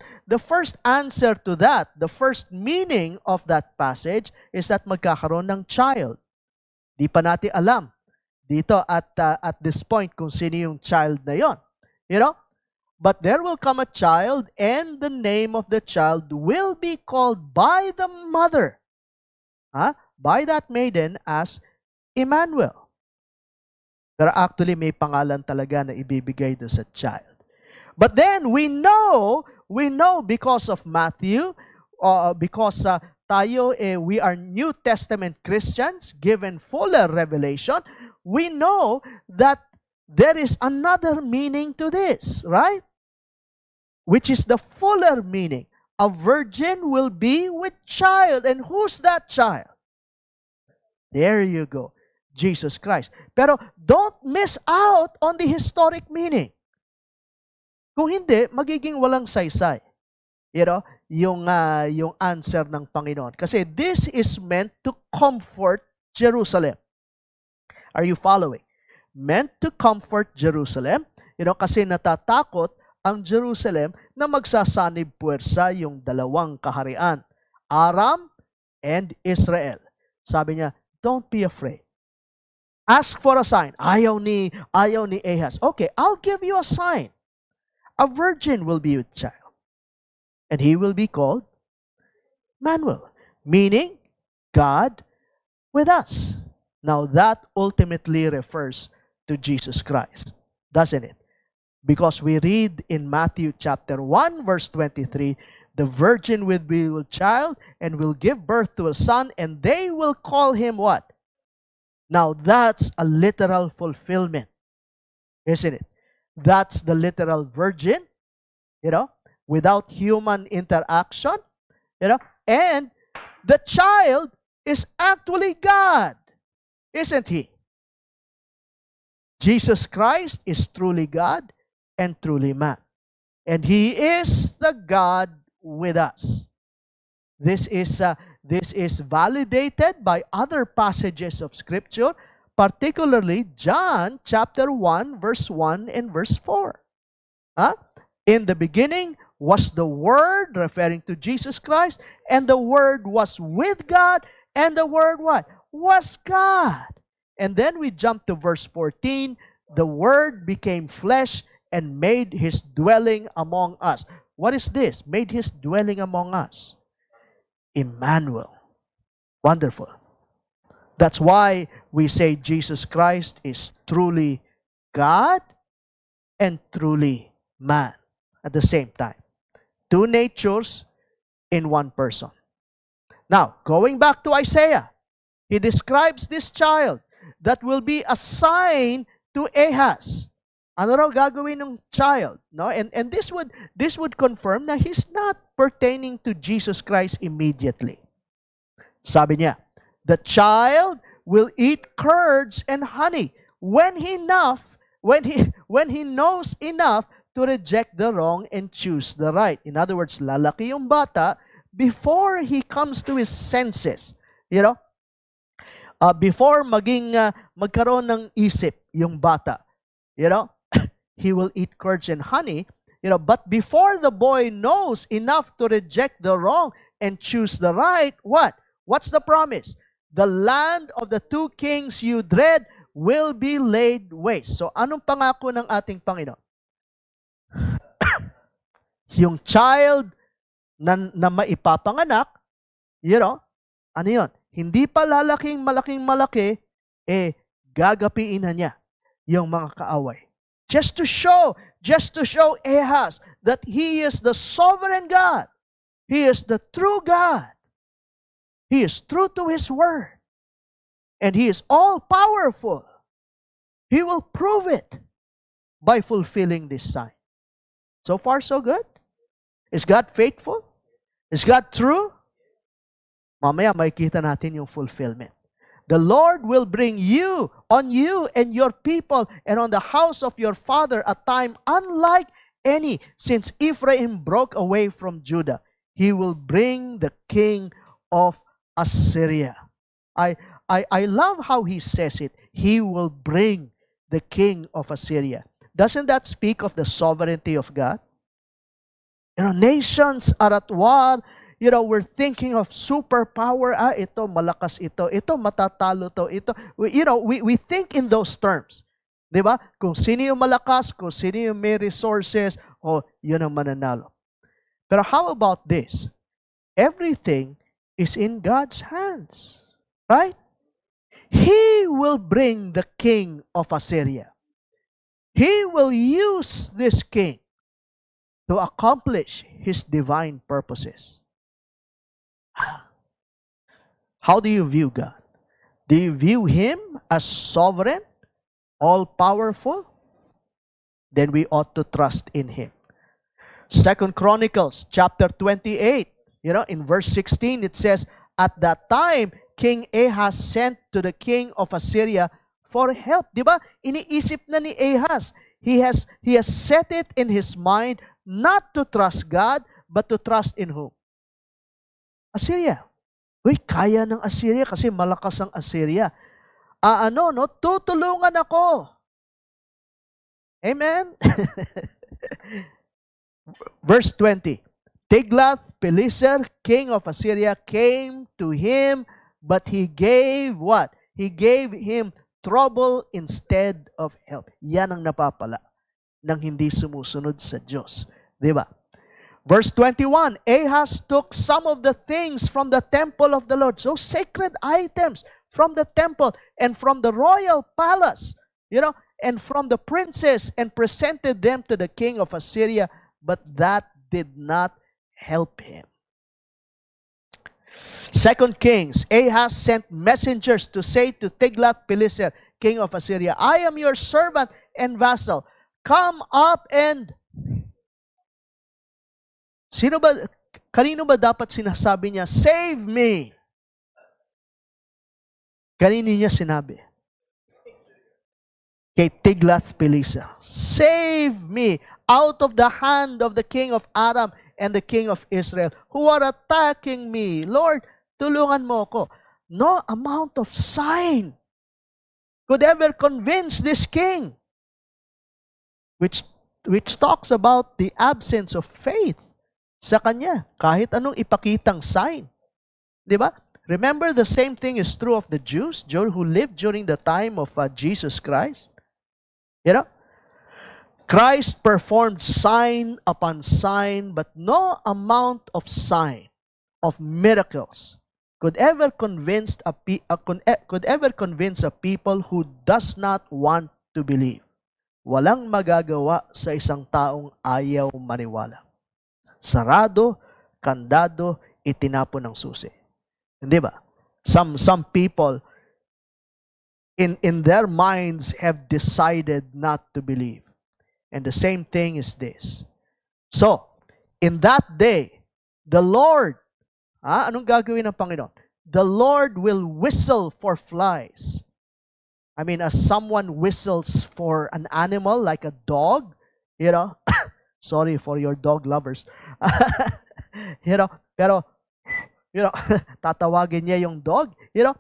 answer to that, the first meaning of that passage is that magkakaroon ng child. Di pa natin alam dito at this point kung sino yung child na yon. But there will come a child, and the name of the child will be called by the mother, by that maiden, as Emmanuel. Pero actually may pangalan talaga na ibibigay doon sa child. But then we know because of Matthew, because we are New Testament Christians, given fuller revelation, we know that there is another meaning to this, right? Which is the fuller meaning. A virgin will be with child. And who's that child? There you go. Jesus Christ. Pero don't miss out on the historic meaning. Kung hindi, magiging walang saysay. Yung answer ng Panginoon. Kasi this is meant to comfort Jerusalem. Are you following? Meant to comfort Jerusalem. Kasi natatakot ang Jerusalem na magsasanib puwersa yung dalawang kaharian, Aram and Israel. Sabi niya, don't be afraid. Ask for a sign. Ayaw ni Ahaz. Okay, I'll give you a sign. A virgin will be with child. And he will be called Emmanuel, meaning God with us. Now that ultimately refers to Jesus Christ, doesn't it? Because we read in Matthew chapter 1, verse 23, the virgin will be with child and will give birth to a son, and they will call him what? Now that's a literal fulfillment, isn't it? That's the literal virgin, without human interaction, and the child is actually God, isn't he? Jesus Christ is truly God and truly man. And he is the God with us. This is validated by other passages of Scripture, particularly John chapter 1, verse 1 and verse 4. In the beginning was the Word, referring to Jesus Christ, and the Word was with God, and the Word what? Was God. And then we jump to verse 14, the Word became flesh and made His dwelling among us. What is this? Made His dwelling among us. Emmanuel. Wonderful. That's why we say Jesus Christ is truly God and truly man at the same time. Two natures in one person. Now, going back to Isaiah, he describes this child that will be a sign to Ahaz. Ano raw gagawin ng child? No? And this would confirm that he's not pertaining to Jesus Christ immediately. Sabi niya, the child will eat curds and honey when he knows enough to reject the wrong and choose the right. In other words, lalaki yung bata, before he comes to his senses, you know, before magkaroon ng isip yung bata, you know, he will eat curds and honey, you know, but before the boy knows enough to reject the wrong and choose the right, what? What's the promise? The land of the two kings you dread will be laid waste. So, anong pangako ng ating Panginoon? Yung child na maipapanganak, you know, ano yun? Hindi pa malaking malaki, gagapiin na niya yung mga kaaway. Just to show Ahaz that he is the sovereign God. He is the true God. He is true to his word. And he is all-powerful. He will prove it by fulfilling this sign. So far, so good? Is God faithful? Is God true? Mamaya makikita natin yung fulfillment. The Lord will bring on you and your people and on the house of your father a time unlike any since Ephraim broke away from Judah. He will bring the king of Assyria. I love how he says it. He will bring the king of Assyria. Doesn't that speak of the sovereignty of God? You know, nations are at war. You know, we're thinking of superpower. Ito, malakas ito. Ito, matatalo to. Ito, we think in those terms. Diba? Kung sino yung malakas, kung sino yung may resources, yun ang mananalo. Pero how about this? Everything is in God's hands. Right? He will bring the king of Assyria. He will use this king to accomplish his divine purposes. How do you view God? Do you view him as sovereign, all-powerful? Then we ought to trust in him. 2 Chronicles chapter 28, in verse 16, it says, at that time, King Ahaz sent to the king of Assyria for help. Diba? Iniisip na ni Ahaz. He has set it in his mind not to trust God, but to trust in whom? Assyria. Uy, kaya ng Assyria kasi malakas ang Assyria. Tutulungan ako. Amen? Verse 20. Tiglath-Pileser, king of Assyria, came to him, but he gave what? He gave him trouble instead of help. Yan ang napapala ng hindi sumusunod sa Diyos. Diba? Verse 21, Ahaz took some of the things from the temple of the Lord, so sacred items from the temple and from the royal palace, and from the princes, and presented them to the king of Assyria, but that did not help him. 2 Kings, Ahaz sent messengers to say to Tiglath-Pileser, king of Assyria, I am your servant and vassal. Come up and... Kanino ba dapat sinasabi niya, save me? Kanino niya sinabi? Kay Tiglath-Pileser. Save me out of the hand of the king of Aram and the king of Israel who are attacking me. Lord, tulungan mo ako. No amount of sign could ever convince this king, which talks about the absence of faith sa kanya, kahit anong ipakitang sign. Diba? Remember, the same thing is true of the Jews who lived during the time of Jesus Christ. Christ performed sign upon sign, but no amount of sign, of miracles, could ever convince a people who does not want to believe. Walang magagawa sa isang taong ayaw maniwala. Sarado, kandado, itinapon ng susi. Hindi ba? Some people in their minds have decided not to believe. And the same thing is this. So, in that day, the Lord, anong gagawin ng Panginoon? The Lord will whistle for flies. I mean, as someone whistles for an animal like a dog, sorry for your dog lovers. Pero You know, tatawagin niya yung dog. You know,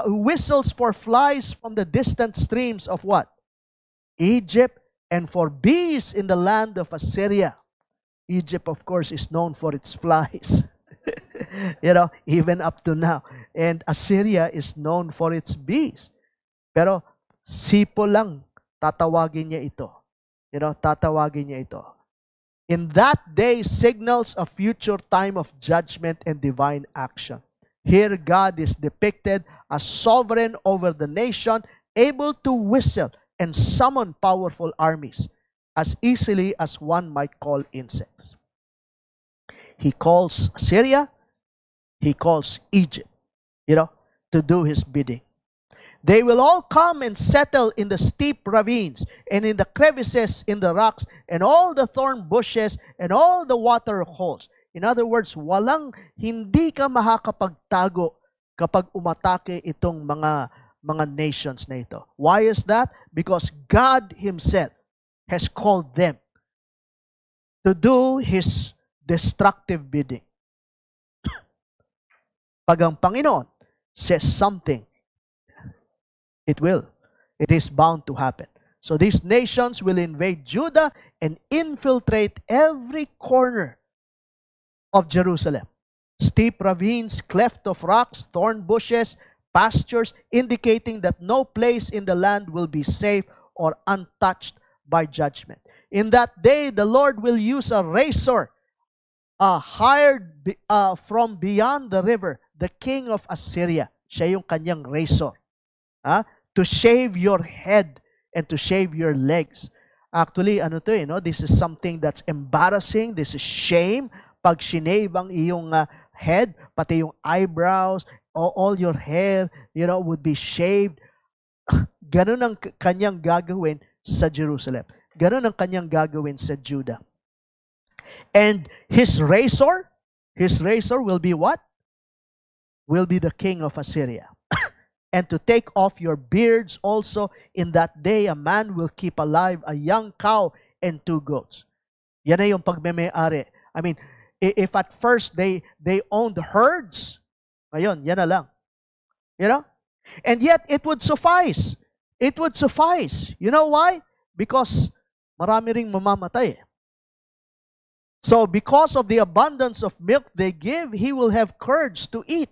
whistles for flies from the distant streams of what? Egypt, and for bees in the land of Assyria. Egypt, of course, is known for its flies. You know, even up to now. And Assyria is known for its bees. Pero sipo lang, tatawagin niya ito. You know, tatawagin niya ito. In that day, signals a future time of judgment and divine action. Here, God is depicted as sovereign over the nation, able to whistle and summon powerful armies as easily as one might call insects. He calls Syria, he calls Egypt, you know, to do his bidding. They will all come and settle in the steep ravines and in the crevices in the rocks and all the thorn bushes and all the water holes. In other words, hindi ka makakapagtago kapag umatake itong mga nations na ito. Why is that? Because God Himself has called them to do His destructive bidding. Pag ang Panginoon says something, it will. It is bound to happen. So these nations will invade Judah and infiltrate every corner of Jerusalem. Steep ravines, cleft of rocks, thorn bushes, pastures, indicating that no place in the land will be safe or untouched by judgment. In that day, the Lord will use a razor hired from beyond the river, the king of Assyria. Siya yung kanyang razor. To shave your head and to shave your legs. Actually, this is something that's embarrassing. This is shame. Pag shinave ang iyong head, pati yung eyebrows, all your hair, would be shaved. Ganun ang kanyang gagawin sa Jerusalem. Ganun ang kanyang gagawin sa Judah. And his razor will be what? Will be the king of Assyria. And to take off your beards also, in that day a man will keep alive a young cow and 2 goats. Yan na yung pagmeme-ari. I mean, if at first they owned herds, ngayon, yan na lang. And yet, it would suffice. It would suffice. You know why? Because marami ring mamamatay. So, because of the abundance of milk they give, he will have curds to eat.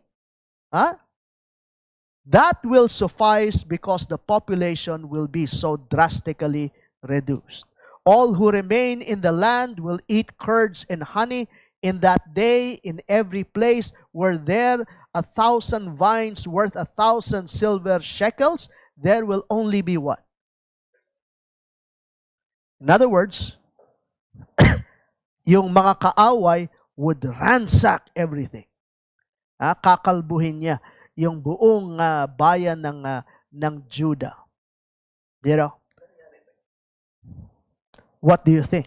That will suffice because the population will be so drastically reduced. All who remain in the land will eat curds and honey. In that day, in every place where there 1,000 vines worth 1,000 silver shekels, there will only be what? In other words, yung mga kaaway would ransack everything. Kakalbuhin niya yung buong bayan ng Judah. What do you think?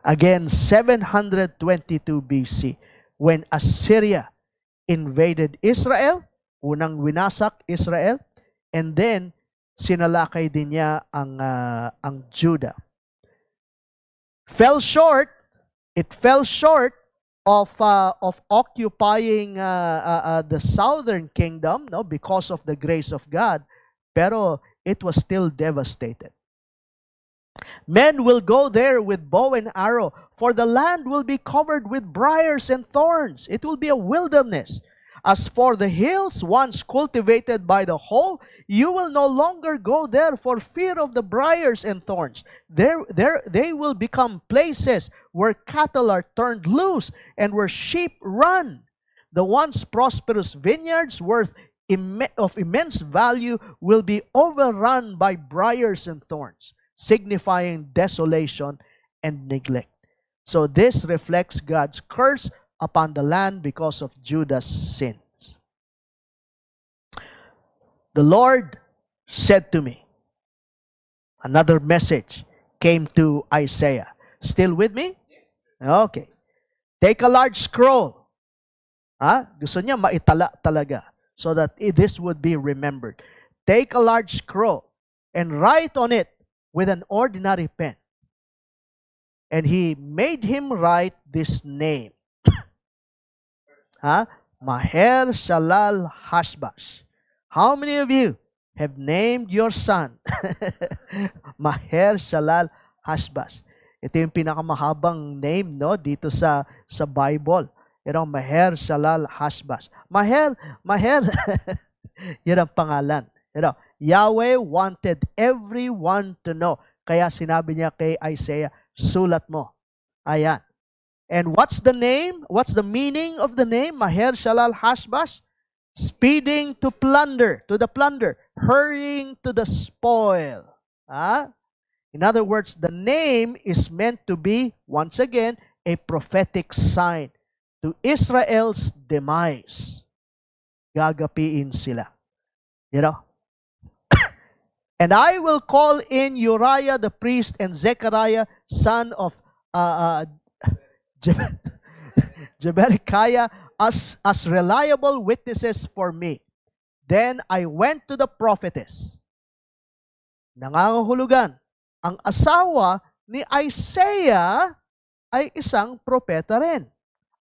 Again, 722 BC, when Assyria invaded Israel, unang winasak Israel, and then sinalakay din niya ang Judah. It fell short of occupying the southern kingdom, because of the grace of God, pero it was still devastated. Men will go there with bow and arrow, for the land will be covered with briars and thorns. It will be a wilderness. As for the hills once cultivated by the hoe, you will no longer go there for fear of the briars and thorns. They will become places where cattle are turned loose and where sheep run. The once prosperous vineyards of immense value will be overrun by briars and thorns, signifying desolation and neglect. So this reflects God's curse upon the land because of Judah's sins. The Lord said to me, another message came to Isaiah. Still with me? Okay. Take a large scroll. Gusto niya maitala talaga so that this would be remembered. Take a large scroll and write on it with an ordinary pen. And he made him write this name. Huh? Maher Shalal Hashbash. How many of you have named your son Maher Shalal Hashbash? Ito yung pinakamahabang name, no, dito sa Bible. Maher Shalal Hashbash. Maher, yan ang pangalan. Yahweh wanted everyone to know. Kaya sinabi niya kay Isaiah, sulat mo. Ayan. And what's the name? What's the meaning of the name? Maher Shalal Hashbash? Speeding to plunder, to the plunder, hurrying to the spoil. In other words, the name is meant to be, once again, a prophetic sign to Israel's demise. Gagapiin sila. And I will call in Uriah the priest and Zechariah, son of Jeberechiah, as reliable witnesses for me. Then I went to the prophetess. Nangangahulugan, ang asawa ni Isaiah ay isang propeta rin.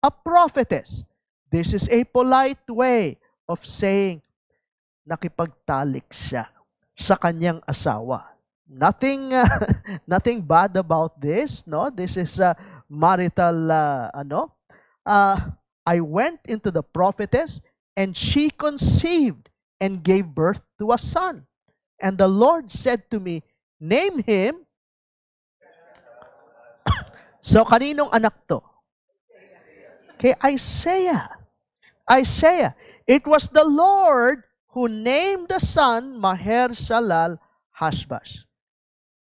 A prophetess. This is a polite way of saying nakipagtalik siya sa kanyang asawa. Nothing nothing bad about this, no? This is a marital I went into the prophetess and she conceived and gave birth to a son. And the Lord said to me, name him. So kaninong anak to? Kay Isaiah. Isaiah. It was the Lord who named the son Maher Shalal Hashbash.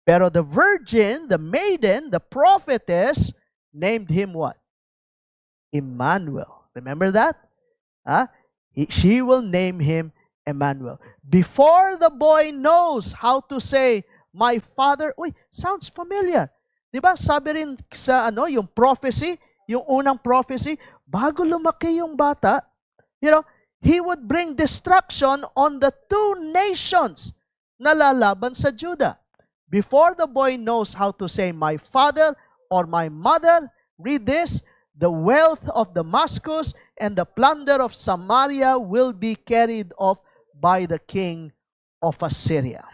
Pero the virgin, the maiden, the prophetess, named him what? Emmanuel. Remember that? She will name him Emmanuel. Before the boy knows how to say, my father, sounds familiar. Diba? Sabi rin sa yung prophecy, yung unang prophecy, bago lumaki yung bata, he would bring destruction on the two nations na lalaban sa Judah. Before the boy knows how to say, my father or my mother, read this, the wealth of Damascus and the plunder of Samaria will be carried off by the king of Assyria.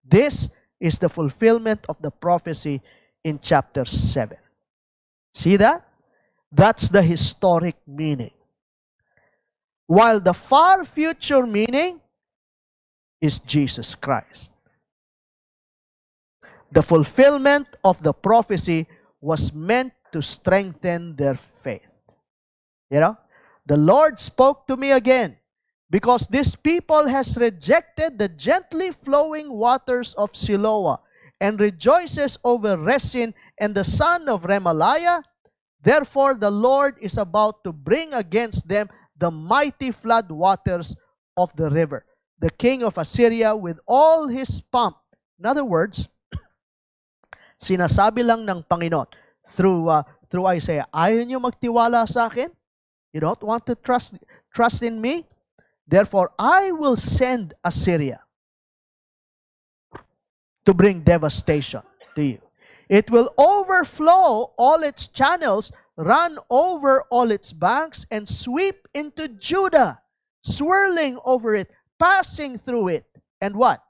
This is the fulfillment of the prophecy in chapter 7. See that? That's the historic meaning. While the far future meaning is Jesus Christ. The fulfillment of the prophecy was meant to strengthen their faith. The Lord spoke to me again, because this people has rejected the gently flowing waters of Siloah and rejoices over Rezin and the son of Remaliah. Therefore, the Lord is about to bring against them the mighty flood waters of the river, the king of Assyria with all his pomp. In other words, sinasabi lang ng Panginoon through Isaiah, ayaw niyo magtiwala sa akin? You don't want to trust in me? Therefore, I will send Assyria to bring devastation to you. It will overflow all its channels, run over all its banks, and sweep into Judah, swirling over it, passing through it. And what?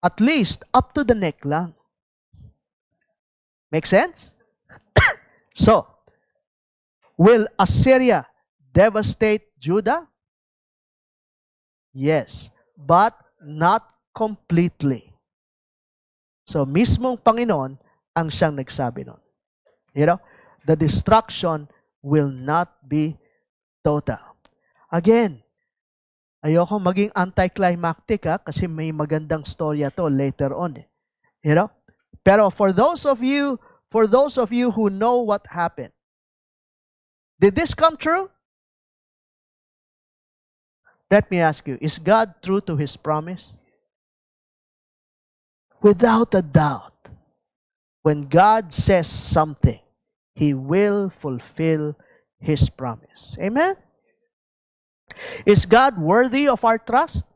At least up to the neck lang. Make sense? So, will Assyria devastate Judah? Yes, but not completely. So, mismong Panginoon ang siyang nagsabi nun. The destruction will not be total. Again, ayoko maging anticlimactic kasi may magandang storya to later on. Pero for those of you who know what happened, did this come true? Let me ask you, is God true to His promise? Without a doubt, when God says something, He will fulfill His promise. Amen? Is God worthy of our trust?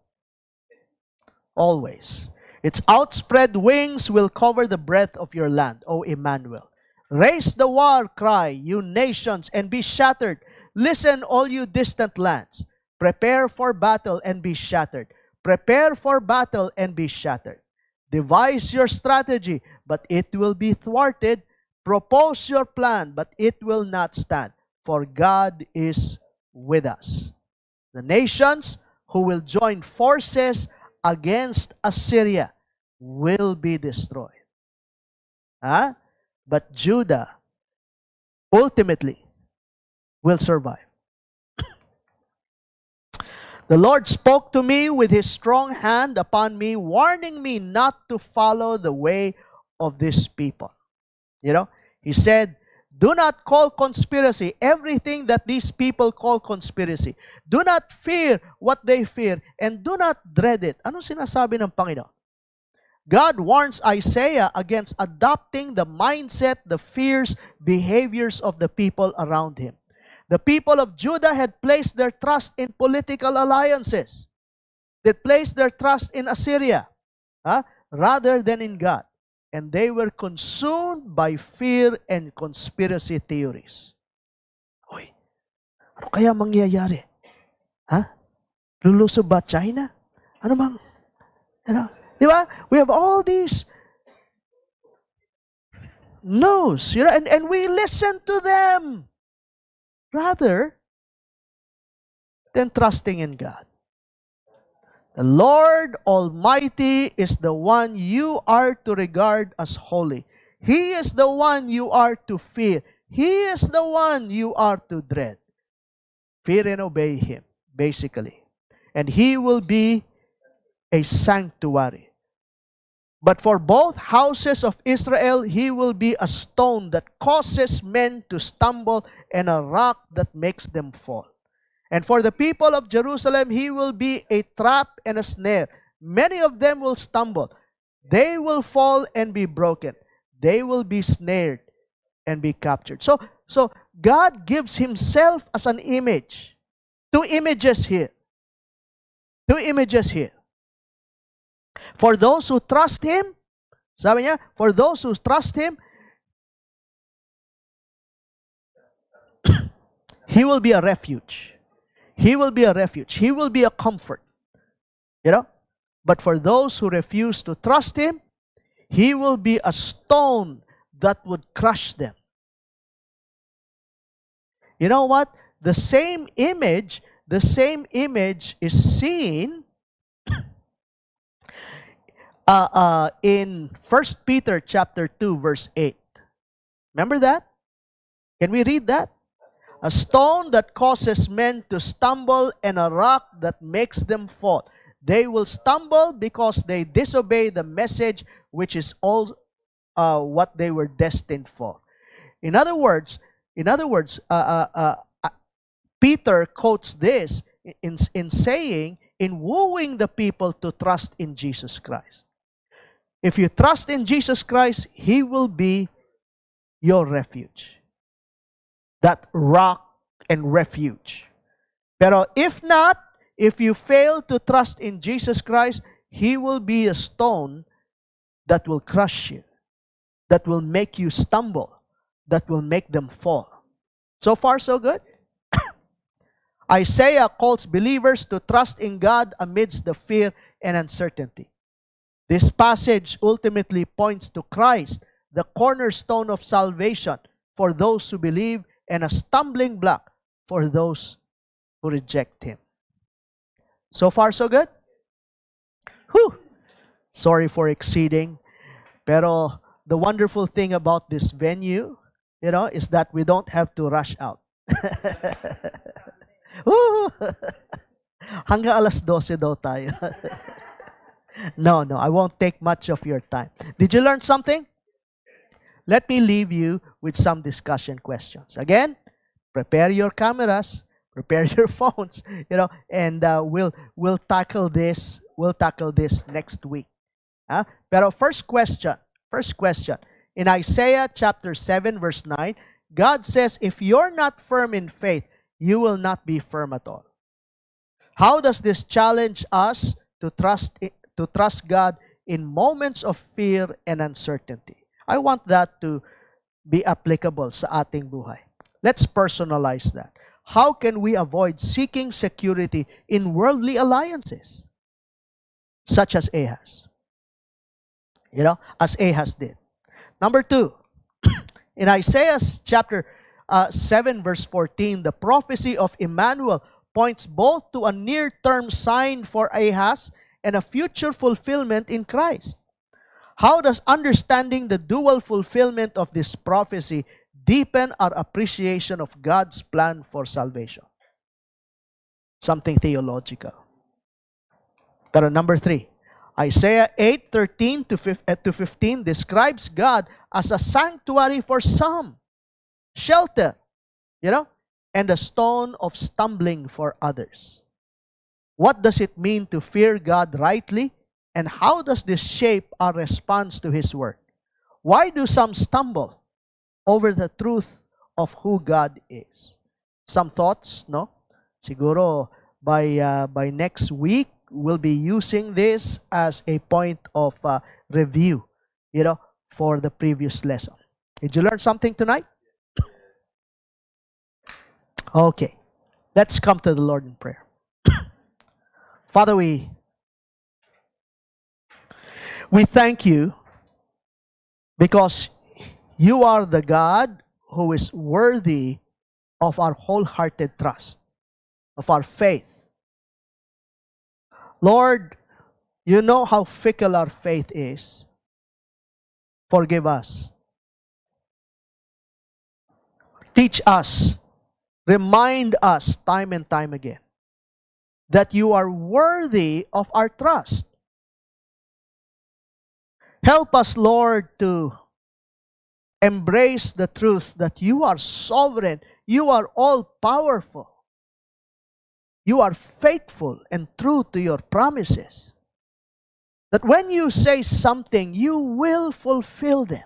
Always. Its outspread wings will cover the breadth of your land, O Emmanuel. Raise the war cry, you nations, and be shattered. Listen, all you distant lands. Prepare for battle and be shattered. Prepare for battle and be shattered. Devise your strategy, but it will be thwarted. Propose your plan, but it will not stand. For God is with us. The nations who will join forces against Assyria will be destroyed. Huh? But Judah ultimately will survive. The Lord spoke to me with his strong hand upon me, warning me not to follow the way of this people. You know, he said, do not call conspiracy everything that these people call conspiracy. Do not fear what they fear, and do not dread it. Ano sinasabi ng Panginoon? God warns Isaiah against adopting the mindset, the fears, behaviors of the people around him. The people of Judah had placed their trust in political alliances. They placed their trust in Assyria, rather than in God. And they were consumed by fear and conspiracy theories. Hoy, ano kaya mangyayari? Lulusob ba China? Ano bang? Di ba? We have all these news, and we listen to them rather than trusting in God. The Lord Almighty is the one you are to regard as holy. He is the one you are to fear. He is the one you are to dread. Fear and obey Him, basically. And He will be a sanctuary. But for both houses of Israel, He will be a stone that causes men to stumble and a rock that makes them fall. And for the people of Jerusalem, He will be a trap and a snare. Many of them will stumble. They will fall and be broken. They will be snared and be captured. So God gives Himself as an image. Two images here. Two images here. For those who trust Him, sabi niya, for those who trust Him, He will be a refuge. He will be a refuge. He will be a comfort. But for those who refuse to trust Him, He will be a stone that would crush them. You know what? The same image is seen in 1 Peter chapter 2, verse 8. Remember that? Can we read that? A stone that causes men to stumble and a rock that makes them fall. They will stumble because they disobey the message, which is all what they were destined for. In other words, Peter quotes this in saying, in wooing the people to trust in Jesus Christ. If you trust in Jesus Christ, He will be your refuge. That rock and refuge. Pero if not, if you fail to trust in Jesus Christ, He will be a stone that will crush you, that will make you stumble, that will make them fall. So far, so good? Isaiah calls believers to trust in God amidst the fear and uncertainty. This passage ultimately points to Christ, the cornerstone of salvation for those who believe and a stumbling block for those who reject Him. So far, so good? Whew! Sorry for exceeding. Pero the wonderful thing about this venue, is that we don't have to rush out. Hanggang alas 12 daw tayo. No, I won't take much of your time. Did you learn something? Let me leave you with some discussion questions. Again, prepare your cameras, prepare your phones, and we'll tackle this. We'll tackle this next week. Pero first question. In Isaiah chapter 7, verse 9, God says, if you're not firm in faith, you will not be firm at all. How does this challenge us to trust God in moments of fear and uncertainty? I want that to be applicable sa ating buhay. Let's personalize that. How can we avoid seeking security in worldly alliances, such as Ahaz? As Ahaz did. Number 2, in Isaiah chapter 7 verse 14, the prophecy of Emmanuel points both to a near-term sign for Ahaz and a future fulfillment in Christ. How does understanding the dual fulfillment of this prophecy deepen our appreciation of God's plan for salvation? Something theological. Pero number 3, Isaiah 8:13 to 15 describes God as a sanctuary for some, shelter, and a stone of stumbling for others. What does it mean to fear God rightly? And how does this shape our response to His Word? Why do some stumble over the truth of who God is? Some thoughts, no? Siguro by next week, we'll be using this as a point of review, for the previous lesson. Did you learn something tonight? Okay. Let's come to the Lord in prayer. Father, we thank you because you are the God who is worthy of our wholehearted trust, of our faith. Lord, you know how fickle our faith is. Forgive us. Teach us. Remind us time and time again that you are worthy of our trust. Help us, Lord, to embrace the truth that you are sovereign, you are all-powerful, you are faithful and true to your promises. That when you say something, you will fulfill them.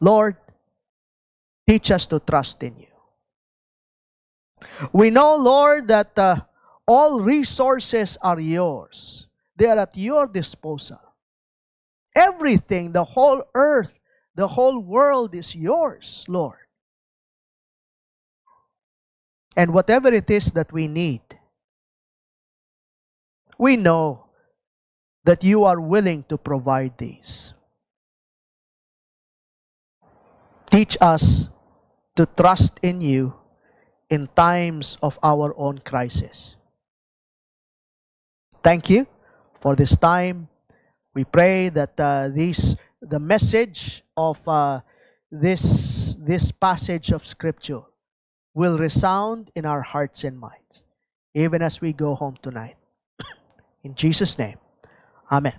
Lord, teach us to trust in you. We know, Lord, that all resources are yours. They are at your disposal. Everything, the whole earth, the whole world is yours, Lord. And whatever it is that we need, we know that you are willing to provide these. Teach us to trust in you in times of our own crisis. Thank you for this time. We pray that the message of this passage of Scripture will resound in our hearts and minds, even as we go home tonight. In Jesus' name, amen.